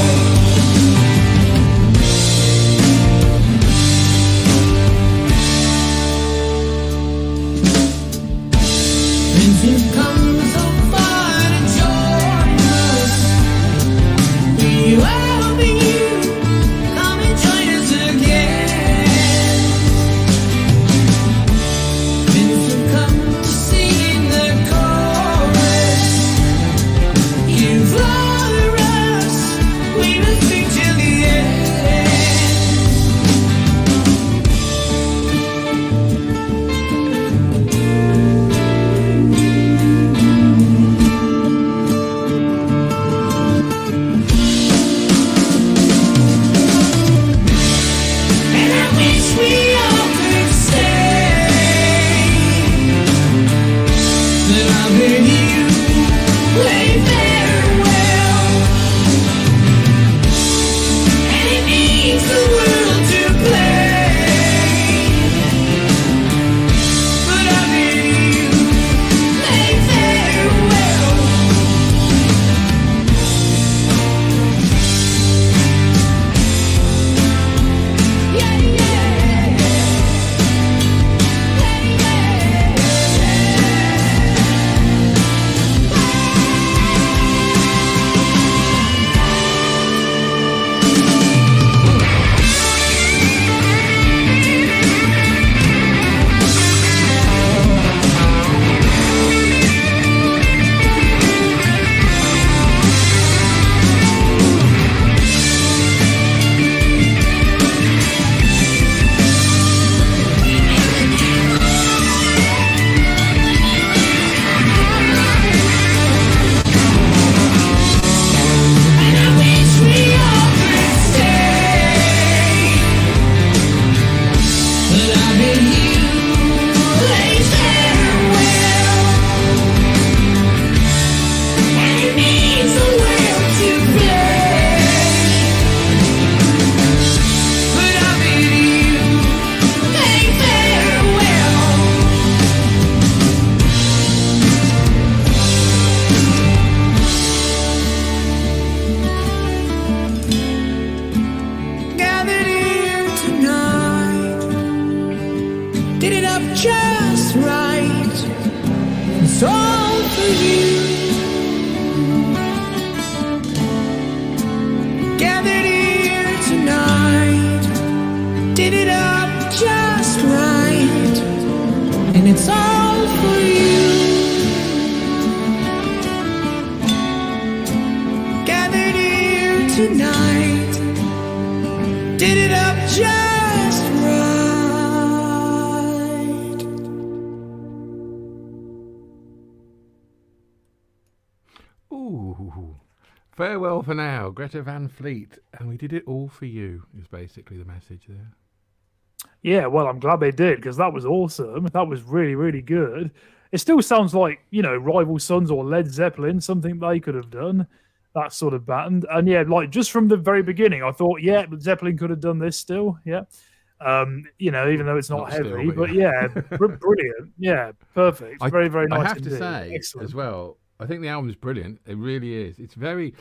Friends who've come so far to join us, we welcome you. Come and join us again. Friends who've come to sing in the chorus, you've loved us. We will sing till the end. And I wish we all could say that I made you a farewell. And it means the world to play. But I made you a farewell. Yeah, yeah. And I wish we all could say that I made you a farewell. And it means the world to play. But I made you a farewell. Gathered here tonight, did it up just right. It's all for you. Gathered here tonight, did it up just right. And it's all for you. Gathered here tonight, did it up just right. Ooh. Farewell for now, Greta Van Fleet. And we did it all for you, is basically the message there. Yeah, well, I'm glad they did because that was awesome. That was really, really good. it still sounds like, Rival Sons or Led Zeppelin, something they could have done, that sort of band. And yeah, like just from the very beginning, I thought, yeah, Zeppelin could have done this still. Yeah. Even though it's not heavy, still, but yeah, brilliant. Yeah, perfect. Very, very nice. I have indeed. to say Excellent. as well, I think the album's brilliant. It really is. It's very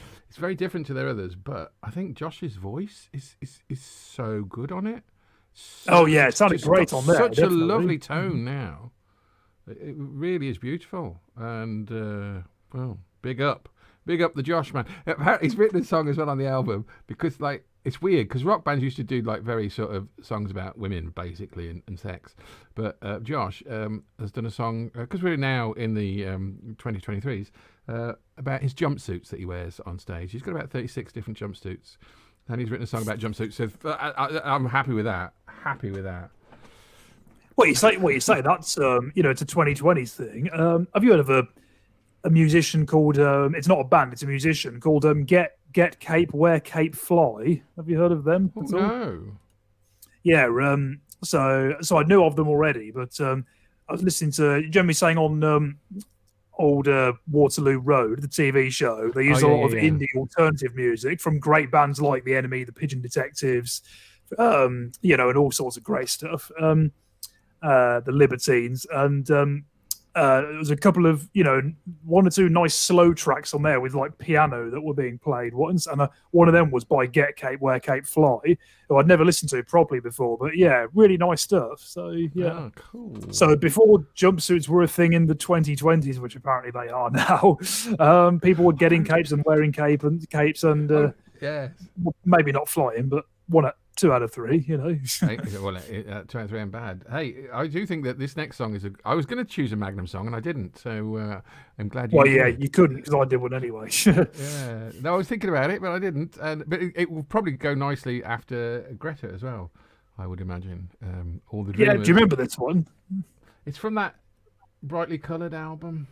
different to their others, but I think Josh's voice is so good on it. Oh yeah, it sounded Just great got on there. Such definitely. a lovely tone now. It really is beautiful, and well, big up the Josh man. Apparently, he's written a song as well on the album because like it's weird because rock bands used to do like very sort of songs about women basically and sex, but Josh has done a song because we're now in the 2023s about his jumpsuits that he wears on stage. He's got about 36 different jumpsuits, and he's written a song about jumpsuits. So I'm happy with that. Happy with that. What you say? That's it's a 2020s thing. Have you heard of a musician called? It's not a band; it's a musician called Get Cape, Wear Cape, Fly. Have you heard of them? Oh, at all? no. Yeah. So I knew of them already, but I was listening to Jeremy saying on old Waterloo Road, the TV show. They use a lot of indie alternative music from great bands like The Enemy, The Pigeon Detectives, and all sorts of great stuff. The Libertines, and there was a couple of one or two nice slow tracks on there with like piano that were being played once, and one of them was by Get Cape, Wear Cape, Fly, who I'd never listened to properly before, but yeah, really nice stuff. So yeah, Oh, cool. so before jumpsuits were a thing in the 2020s, which apparently they are now, people were getting capes and wearing capes and Yes. maybe not flying, but 2 out of 3, Hey, well, 2 out of 3 and bad. Hey, I do think that this next song is I was going to choose a Magnum song and I didn't, so I'm glad you Well, yeah, did. you couldn't because I did one anyway. Yeah. No, I was thinking about it, but I didn't. But it will probably go nicely after Greta as well, I would imagine. All the Yeah, Dreamers. do you remember this one? It's from that brightly coloured album.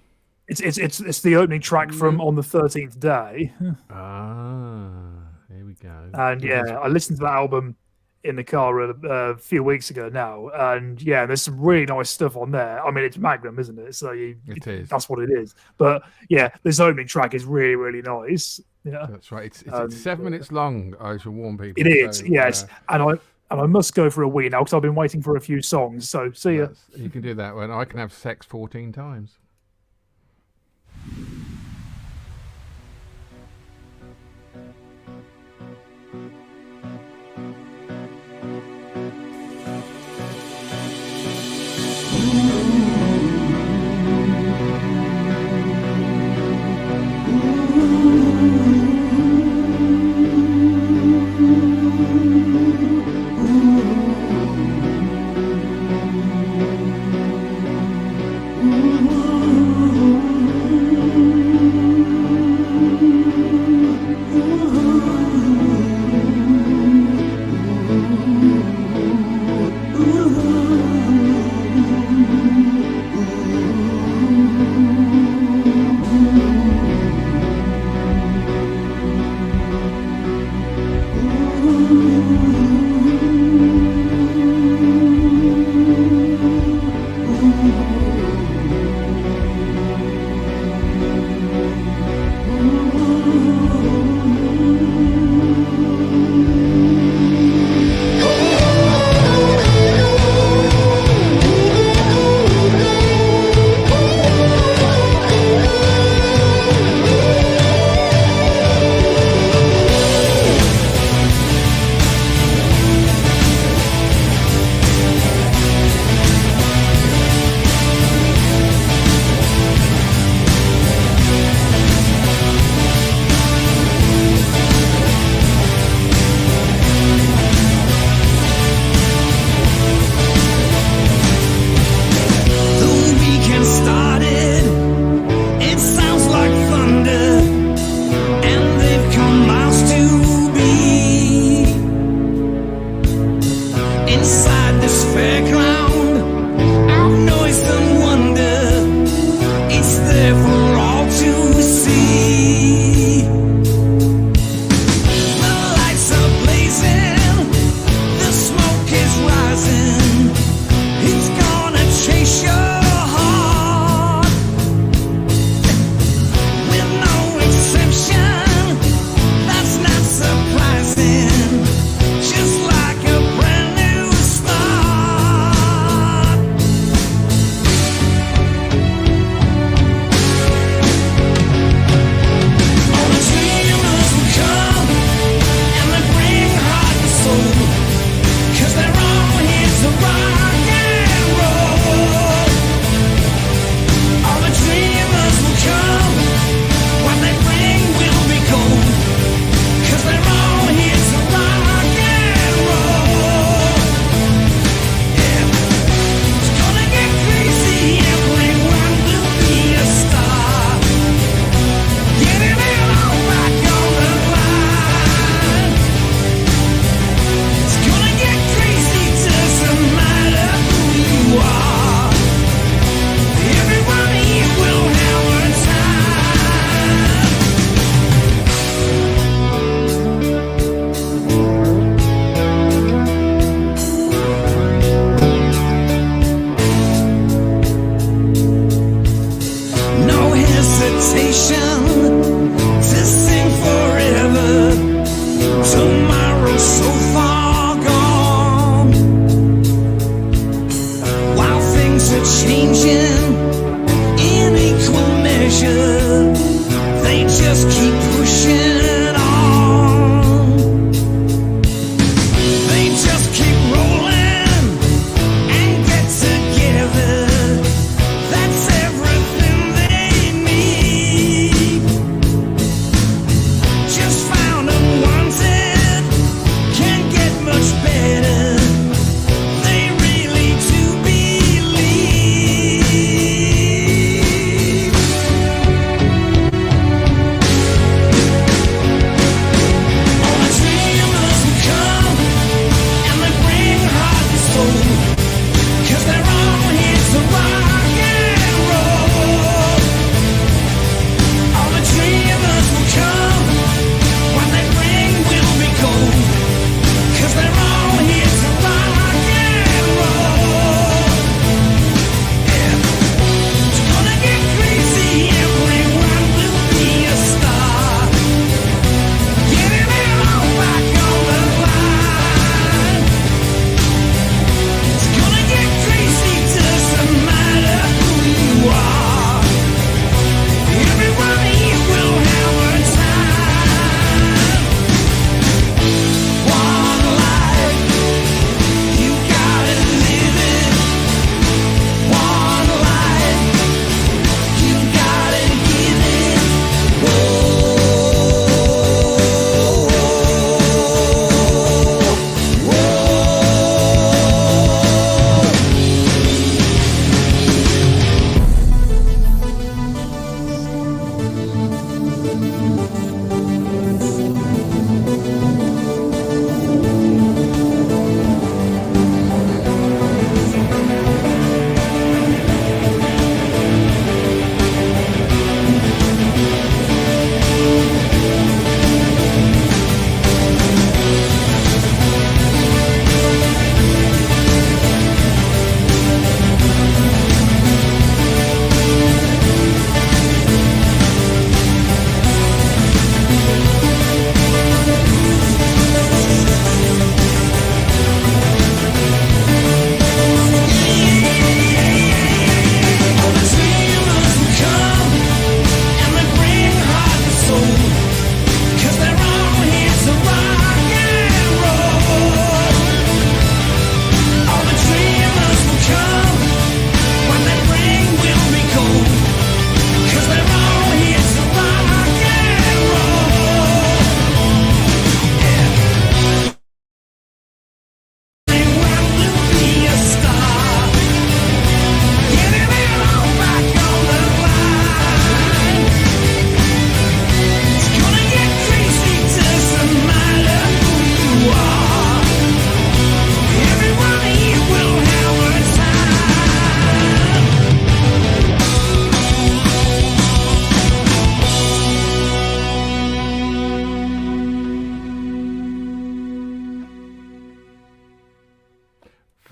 It's the opening track from On the 13th Day, Ah, here we go. and yeah, I listened to that album in the car a few weeks ago now, and yeah, there's some really nice stuff on there. I mean, it's Magnum, isn't it? So It is. that's what it is. But yeah, this opening track is really, really nice. Yeah, That's right. It's 7 minutes long. I should warn people. it is. So, Yes, and I must go for a wee now because I've been waiting for a few songs. So see ya. you can do that when I can have sex 14 times.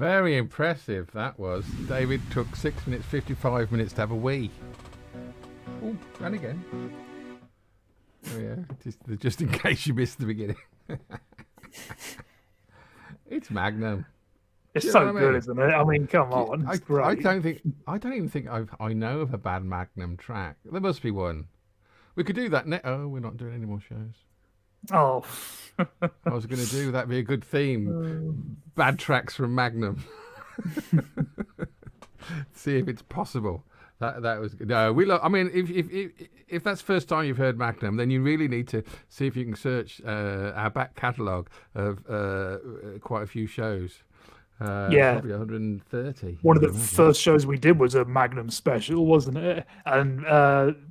Very impressive, that was. David took 6 minutes, 55 minutes to have a wee. Oh, and again. Oh, yeah, just in case you missed the beginning. It's Magnum. It's You know so what I good, mean? isn't it? I mean, come on. It's great. I don't even think I know of a bad Magnum track. There must be one. We could do that. Oh, we're not doing any more shows. Oh. I was going to do that'd be a good theme. Bad tracks from Magnum. See if it's possible. That was good. No. I mean, if that's the first time you've heard Magnum, then you really need to see if you can search our back catalogue of quite a few shows. Yeah. Probably 130. One of I the imagine. first shows we did was a Magnum special, wasn't it? And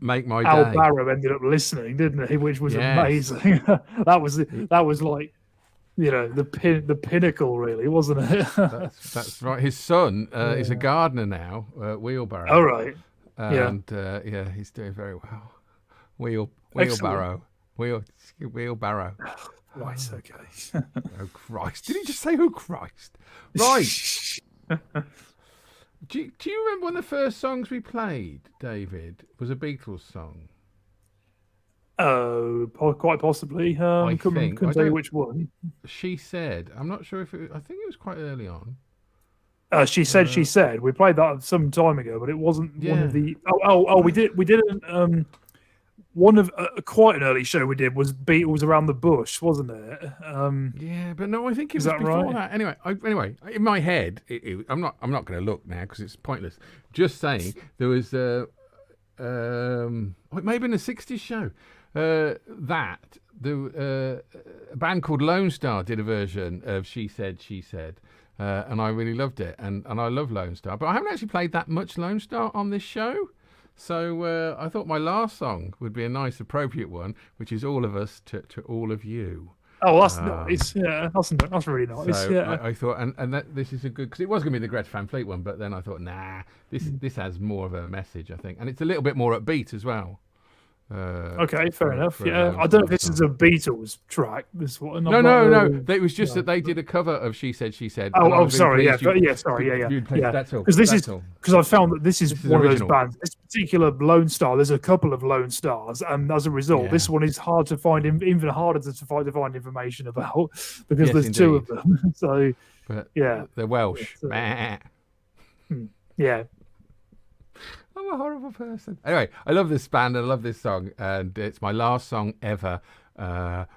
Make My Al Day. Barrow ended up listening, didn't he? Which was Yes. amazing. that was like, the pinnacle, really, wasn't it? That's right. His son is a gardener now, Wheelbarrow. All right. And he's doing very well. Wheelbarrow. Wheelbarrow. Right, okay. Oh Christ! Did he just say, "Oh Christ"? Right. do you remember one of the first songs we played, David? Was a Beatles song. Oh, quite possibly. Couldn't tell you which one. She Said. I'm not sure if I think it was quite early on. She said. We played that some time ago, but it wasn't one Yeah. of the. We did. One of quite an early show we did was Beatles Around the Bush, wasn't it? Yeah, but no, I think it Is was that before right? that. Anyway, in my head, I'm not going to look now because it's pointless. Just saying, there was it may have been a '60s show. A band called Lone Star did a version of She Said, and I really loved it, and I love Lone Star, but I haven't actually played that much Lone Star on this show. So I thought my last song would be a nice, appropriate one, which is All of Us to All of You. Oh, that's nice. Yeah, that's really nice. So yeah. I thought, and that this is a good, because it was going to be the Greta Van Fleet one, but then I thought, nah, this has more of a message, I think, and it's a little bit more upbeat as well. Okay, fair enough. for a Yeah, Lone I don't know if Star this song. is a Beatles track. This one. No. It was just that they did a cover of She Said. and I Oh, was really sorry. Yeah, pleased sorry. Yeah. you'd played- That's all. Because That's all. because I found that this is is one of original. those bands. This particular Lone Star. There's a couple of Lone Stars, and as a result, Yeah. this one is hard to find. Even harder to find information about because Yes, there's two of indeed. them. So But yeah, they're Welsh. It's, Meh. yeah. I'm a horrible person. Anyway, I love this band and I love this song, and it's my last song ever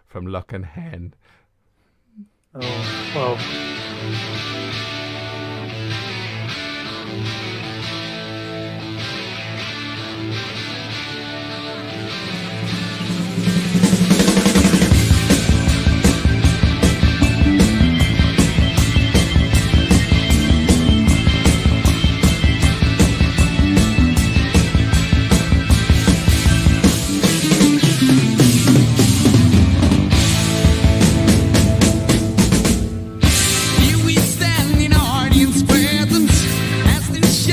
from Luck and Hen. Oh, well. Here we stand in audience presence as this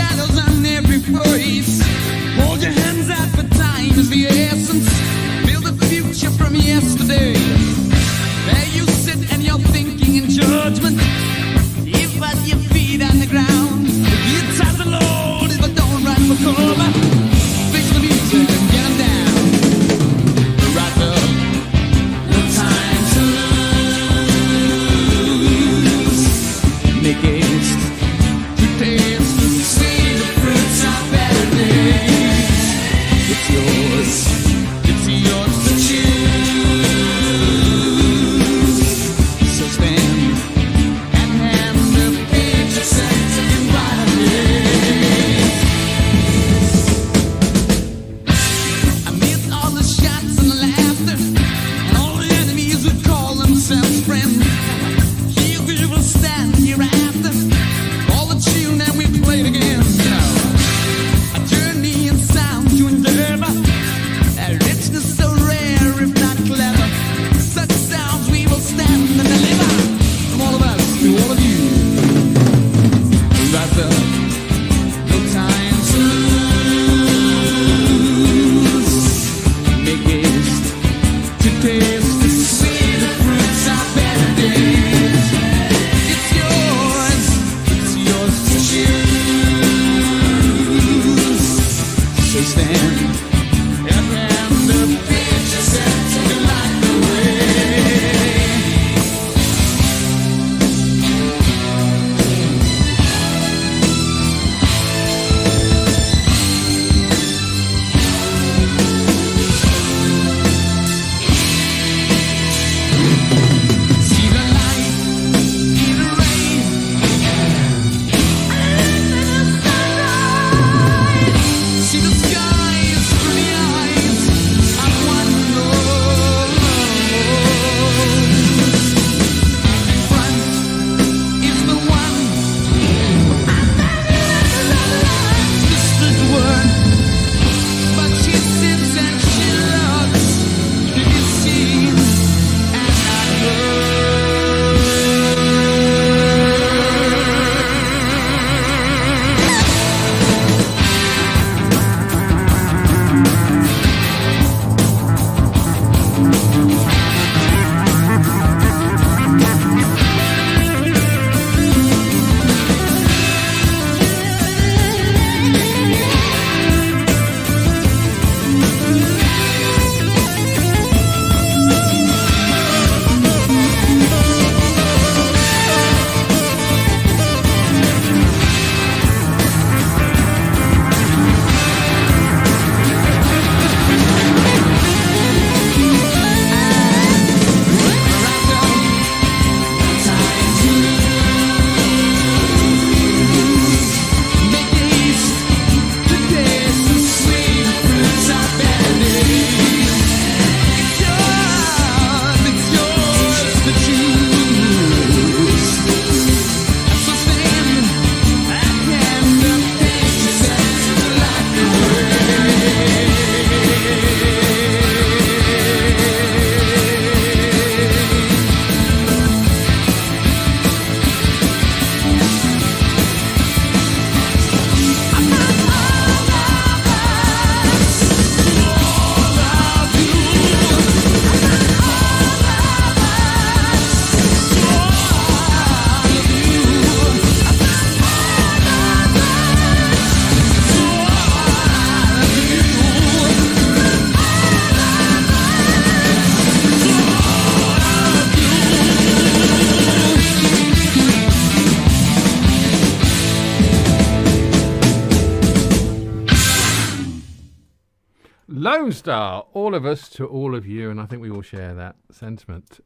Lone Star, all of us to all of you, and I think we all share that sentiment.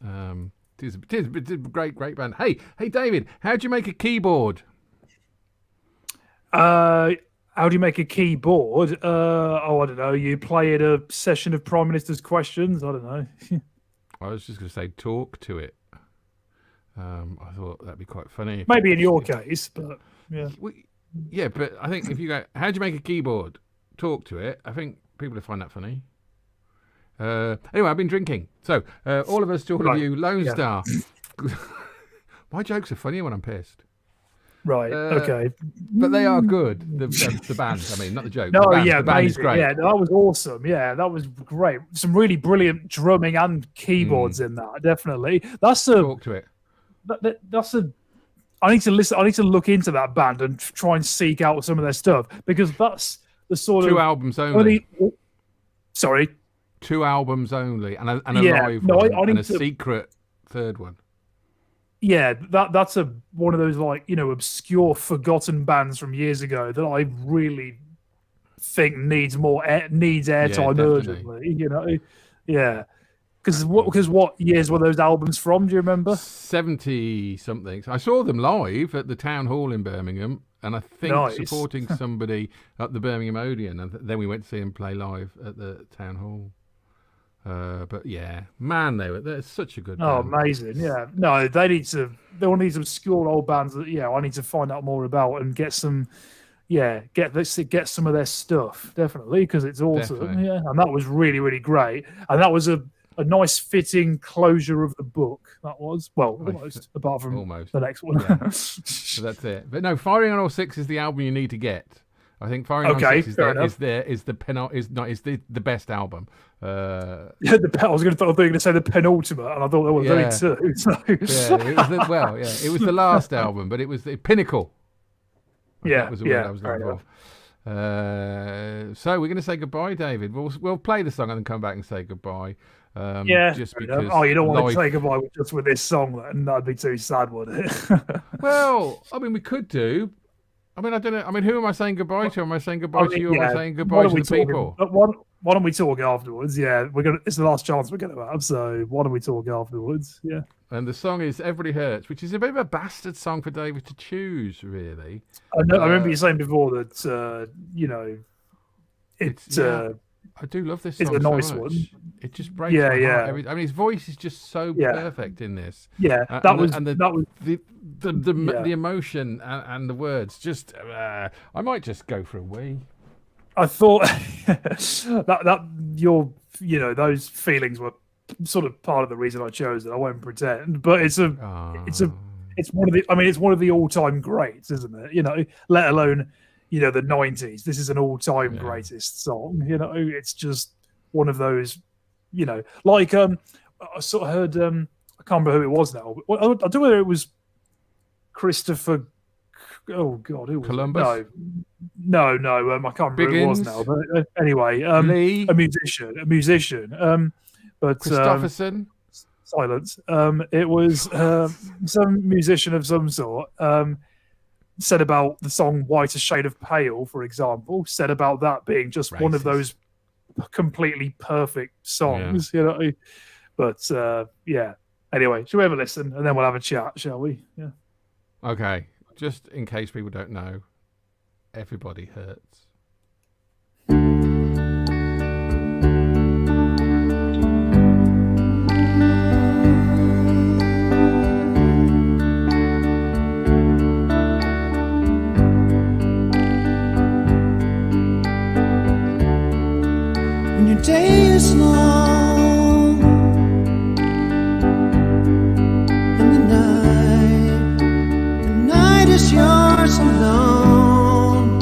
It is a great band. Hey, David, how do you make a keyboard? How do you make a keyboard? I don't know. You play at a session of Prime Minister's questions. I don't know. I was just going to say talk to it. I thought that'd be quite funny. Maybe in your case, but yeah. Yeah, but I think if you go, how do you make a keyboard? Talk to it. I think people will find that funny. Anyway, I've been drinking. So, all of us to all of you, Lone Star. My jokes are funnier when I'm pissed. Right, okay. But they are good, the band. I mean, not the joke. No, the band, yeah, the band is amazing. great. Yeah, that was awesome. Yeah, that was great. Some really brilliant drumming and keyboards in that, definitely. That's a... Talk to it. That's a... I need to listen. I need to look into that band and try and seek out some of their stuff, because that's the sort of... 2 albums only. Sorry? 2 albums only, and a live no, one, I need and a to... secret third one. Yeah, that's one of those, like, obscure, forgotten bands from years ago that I really think needs airtime urgently. Yeah, because what years were those albums from? Do you remember? 70 something. I saw them live at the Town Hall in Birmingham, and I think supporting somebody at the Birmingham Odeon, and then we went to see them play live at the Town Hall. But yeah, man, they're such a good band. Oh, amazing! Yeah, no, they're one of these obscure old bands that I need to find out more about and get some, get some of their stuff, definitely, because it's awesome. Definitely. Yeah, and that was really, really great, and that was a nice fitting closure of the book. That was almost, apart from the next one. Yeah. So that's it. But no, Firing on All Six is the album you need to get. I think Firing on Six is the best album. I was going to say the penultimate, and I thought there were only 2. So. It was the last album, but it was the pinnacle. That was the word I was looking for. So we're going to say goodbye, David. We'll play the song and then come back and say goodbye. Just because you don't want to say goodbye just with this song, then that'd be too sad, wouldn't it? Well, I mean, we could do. I mean, I don't know. I mean, who am I saying goodbye to? Am I saying goodbye to you? Or am I saying goodbye to the people? Why don't we talk afterwards? Yeah, it's the last chance we're going to have. So why don't we talk afterwards? Yeah. And the song is "Everybody Hurts," which is a bit of a bastard song for David to choose, really. I remember you saying before that I do love this song. It's a nice so much. one. It just breaks my heart. I mean, his voice is just so perfect in this. Yeah, the emotion and the words. Just, I might just go for a wee. I thought that those feelings were sort of part of the reason I chose it. I won't pretend, but it's one of the all-time greats, isn't it? Let alone the 90s. This is an all-time greatest song. It's just one of those. Like I sort of heard. I can't remember who it was now. But I don't know whether it was Christopher. Oh God, who was Columbus? It? No. I can't remember who it was now. But anyway, Lee? a musician. But Christopherson. Silence. It was some musician of some sort. Said about the song "Whiter Shade of Pale," for example. Said about that being just one of those completely perfect songs. But Anyway, shall we have a listen and then we'll have a chat, shall we? Yeah. Okay. Just in case people don't know, Everybody Hurts. When your day is long and the night is yours alone,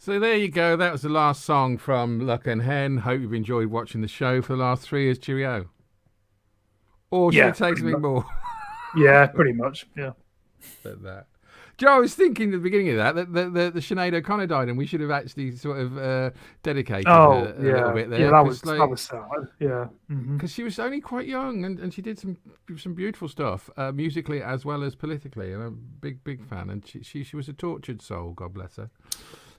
So there you go. That was the last song from Luck and Hen. Hope you've enjoyed watching the show for the last 3 years. Cheerio. Or should Yeah, we take pretty something more? Yeah, pretty much. Yeah. Than that. Joe, I was thinking at the beginning of that the Sinead O'Connor died, and we should have actually sort of dedicated her a little bit there. Yeah, that was sad. Yeah. Mhm. Because she was only quite young, and she did some beautiful stuff, musically as well as politically. And I'm a big fan. And she was a tortured soul. God bless her.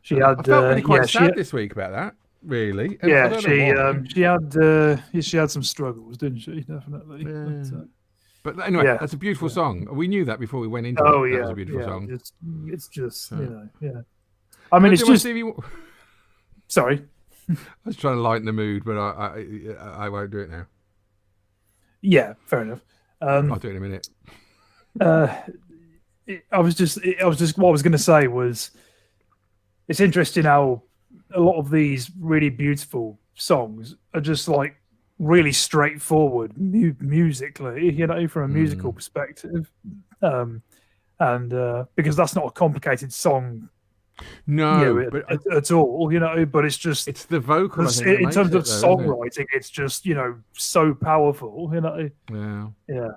She had. I felt really quite yeah, sad this week about that. Really. And I Yeah, don't know why. she had some struggles, didn't she? Definitely. Yeah. But anyway, Yeah. that's a beautiful song. We knew that before we went into Oh it. yeah, That was a beautiful yeah. song. It's just So- yeah. I mean, it's Do you want just Stevie? sorry. I was trying to lighten the mood, but I won't do it now. Yeah, fair enough. I'll do it in a minute. I was just what I was going to say was it's interesting how a lot of these really beautiful songs are just like really straightforward musically, from a musical perspective, and because that's not a complicated song, No, but at all, but it's just it's the vocal. I think, that in makes terms it, of though, isn't it? songwriting, it's just so powerful, Yeah, yeah.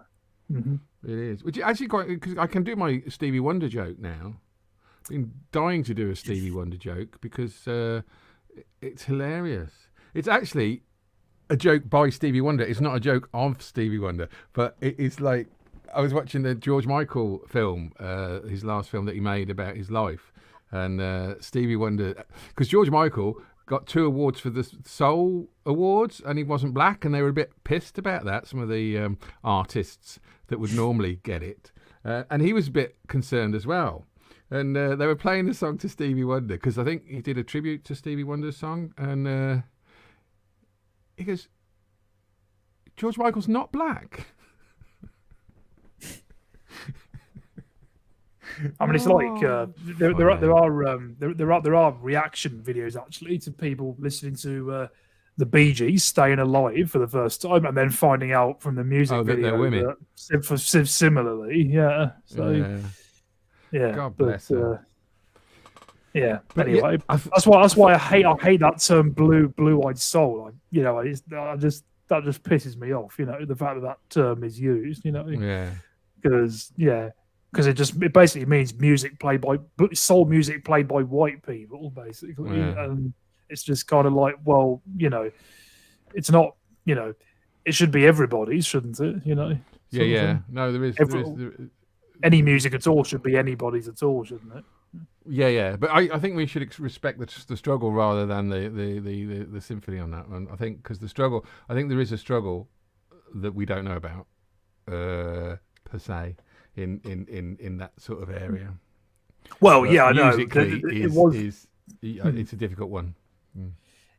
Hmm. it is. Which is actually quite because I can do my Stevie Wonder joke now. Been dying to do a Stevie Wonder joke because it's hilarious. It's actually a joke by Stevie Wonder. It's not a joke of Stevie Wonder, but it is like I was watching the George Michael film, his last film that he made about his life, and Stevie Wonder, because George Michael got 2 awards for the Soul Awards, and he wasn't black, and they were a bit pissed about that. Some of the artists that would normally get it, and he was a bit concerned as well. And they were playing the song to Stevie Wonder because I think he did a tribute to Stevie Wonder's song, and he goes, George Michael's not black. I mean, it's like there are reaction videos actually to people listening to the Bee Gees "Staying Alive" for the first time, and then finding out from the music Oh, that video they're women. that similarly, yeah. So yeah, God bless her. Yeah. But Anyway, yeah, that's why I hate that term blue-eyed soul. That just pisses me off. The fact that term is used. Yeah. Because it basically means soul music played by white people, basically, Yeah. and it's just kind of like, well, it's not, it should be everybody's, shouldn't it? Yeah, Sort of yeah. thing. No, there is. Any music at all should be anybody's at all, shouldn't it? Yeah. But I think we should respect the struggle rather than the symphony on that one. I think because I think there is a struggle that we don't know about per se in that sort of area. Well, But yeah, I know. musically It was. it's a difficult one.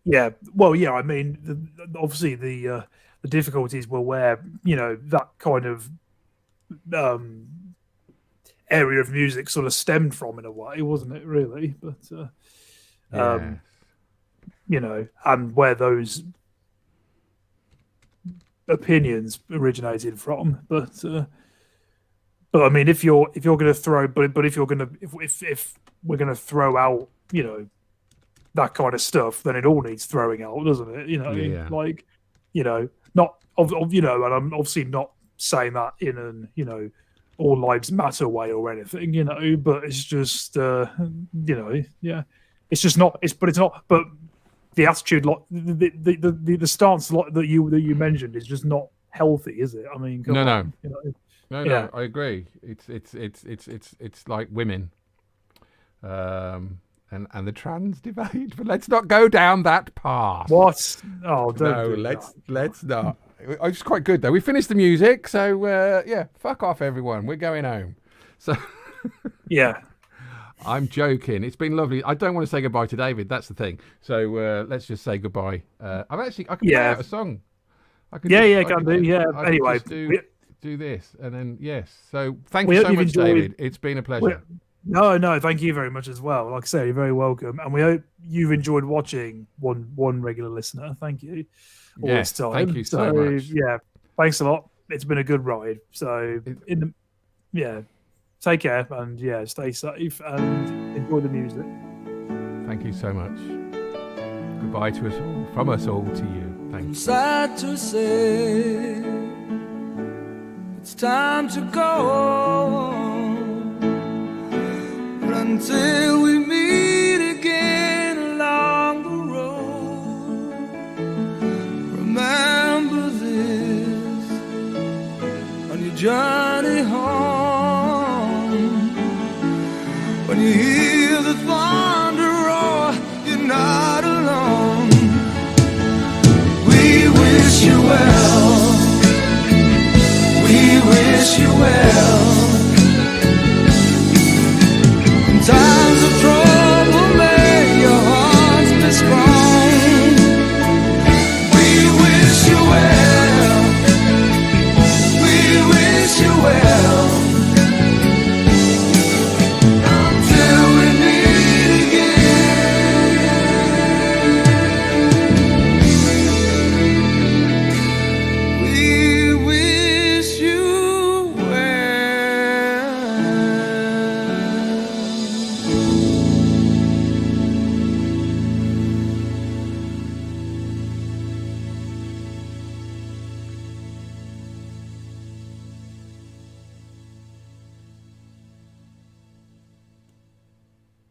Yeah, well, yeah. I mean, obviously the difficulties were where that kind of area of music sort of stemmed from, in a way, wasn't it? Really, but Yeah. and where those opinions originated from. But I mean, if you're going to throw, but if you're going to if we're going to throw out, that kind of stuff, then it all needs throwing out, doesn't it? Yeah. Like, not and I'm obviously not saying that in an all lives matter way or anything, but it's just yeah, it's just not. But the attitude, like the stance that you mentioned, is just not healthy, is it? I mean, come No. on, No, Yeah. I agree. It's like women, and the trans debate. But let's not go down that path. What? Oh, don't No, do let's not. It's quite good though. We finished the music, so yeah. Fuck off, everyone. We're going home. So that. Yeah. I'm joking. It's been lovely. I don't want to say goodbye to David. That's the thing. So let's just say goodbye. I can play Yeah. out a song. I can Yeah, just- yeah, I can do. Yeah. I can Anyway, just do this, and then yes. So thank We you hope so you've much, enjoyed- David. It's been a pleasure. No, thank you very much as well. Like I say, you're very welcome, and we hope you've enjoyed watching one regular listener. Thank you. all Yes, this time. thank you so much. Yeah, thanks a lot. It's been a good ride. So take care and stay safe and enjoy the music. Thank you so much. Goodbye to us all, from us all to you. Thank you. Sad to say, it's time to go. But until we meet again along the road, remember this on your journey home. When you hear the thunder roar, you're not alone. We wish you well.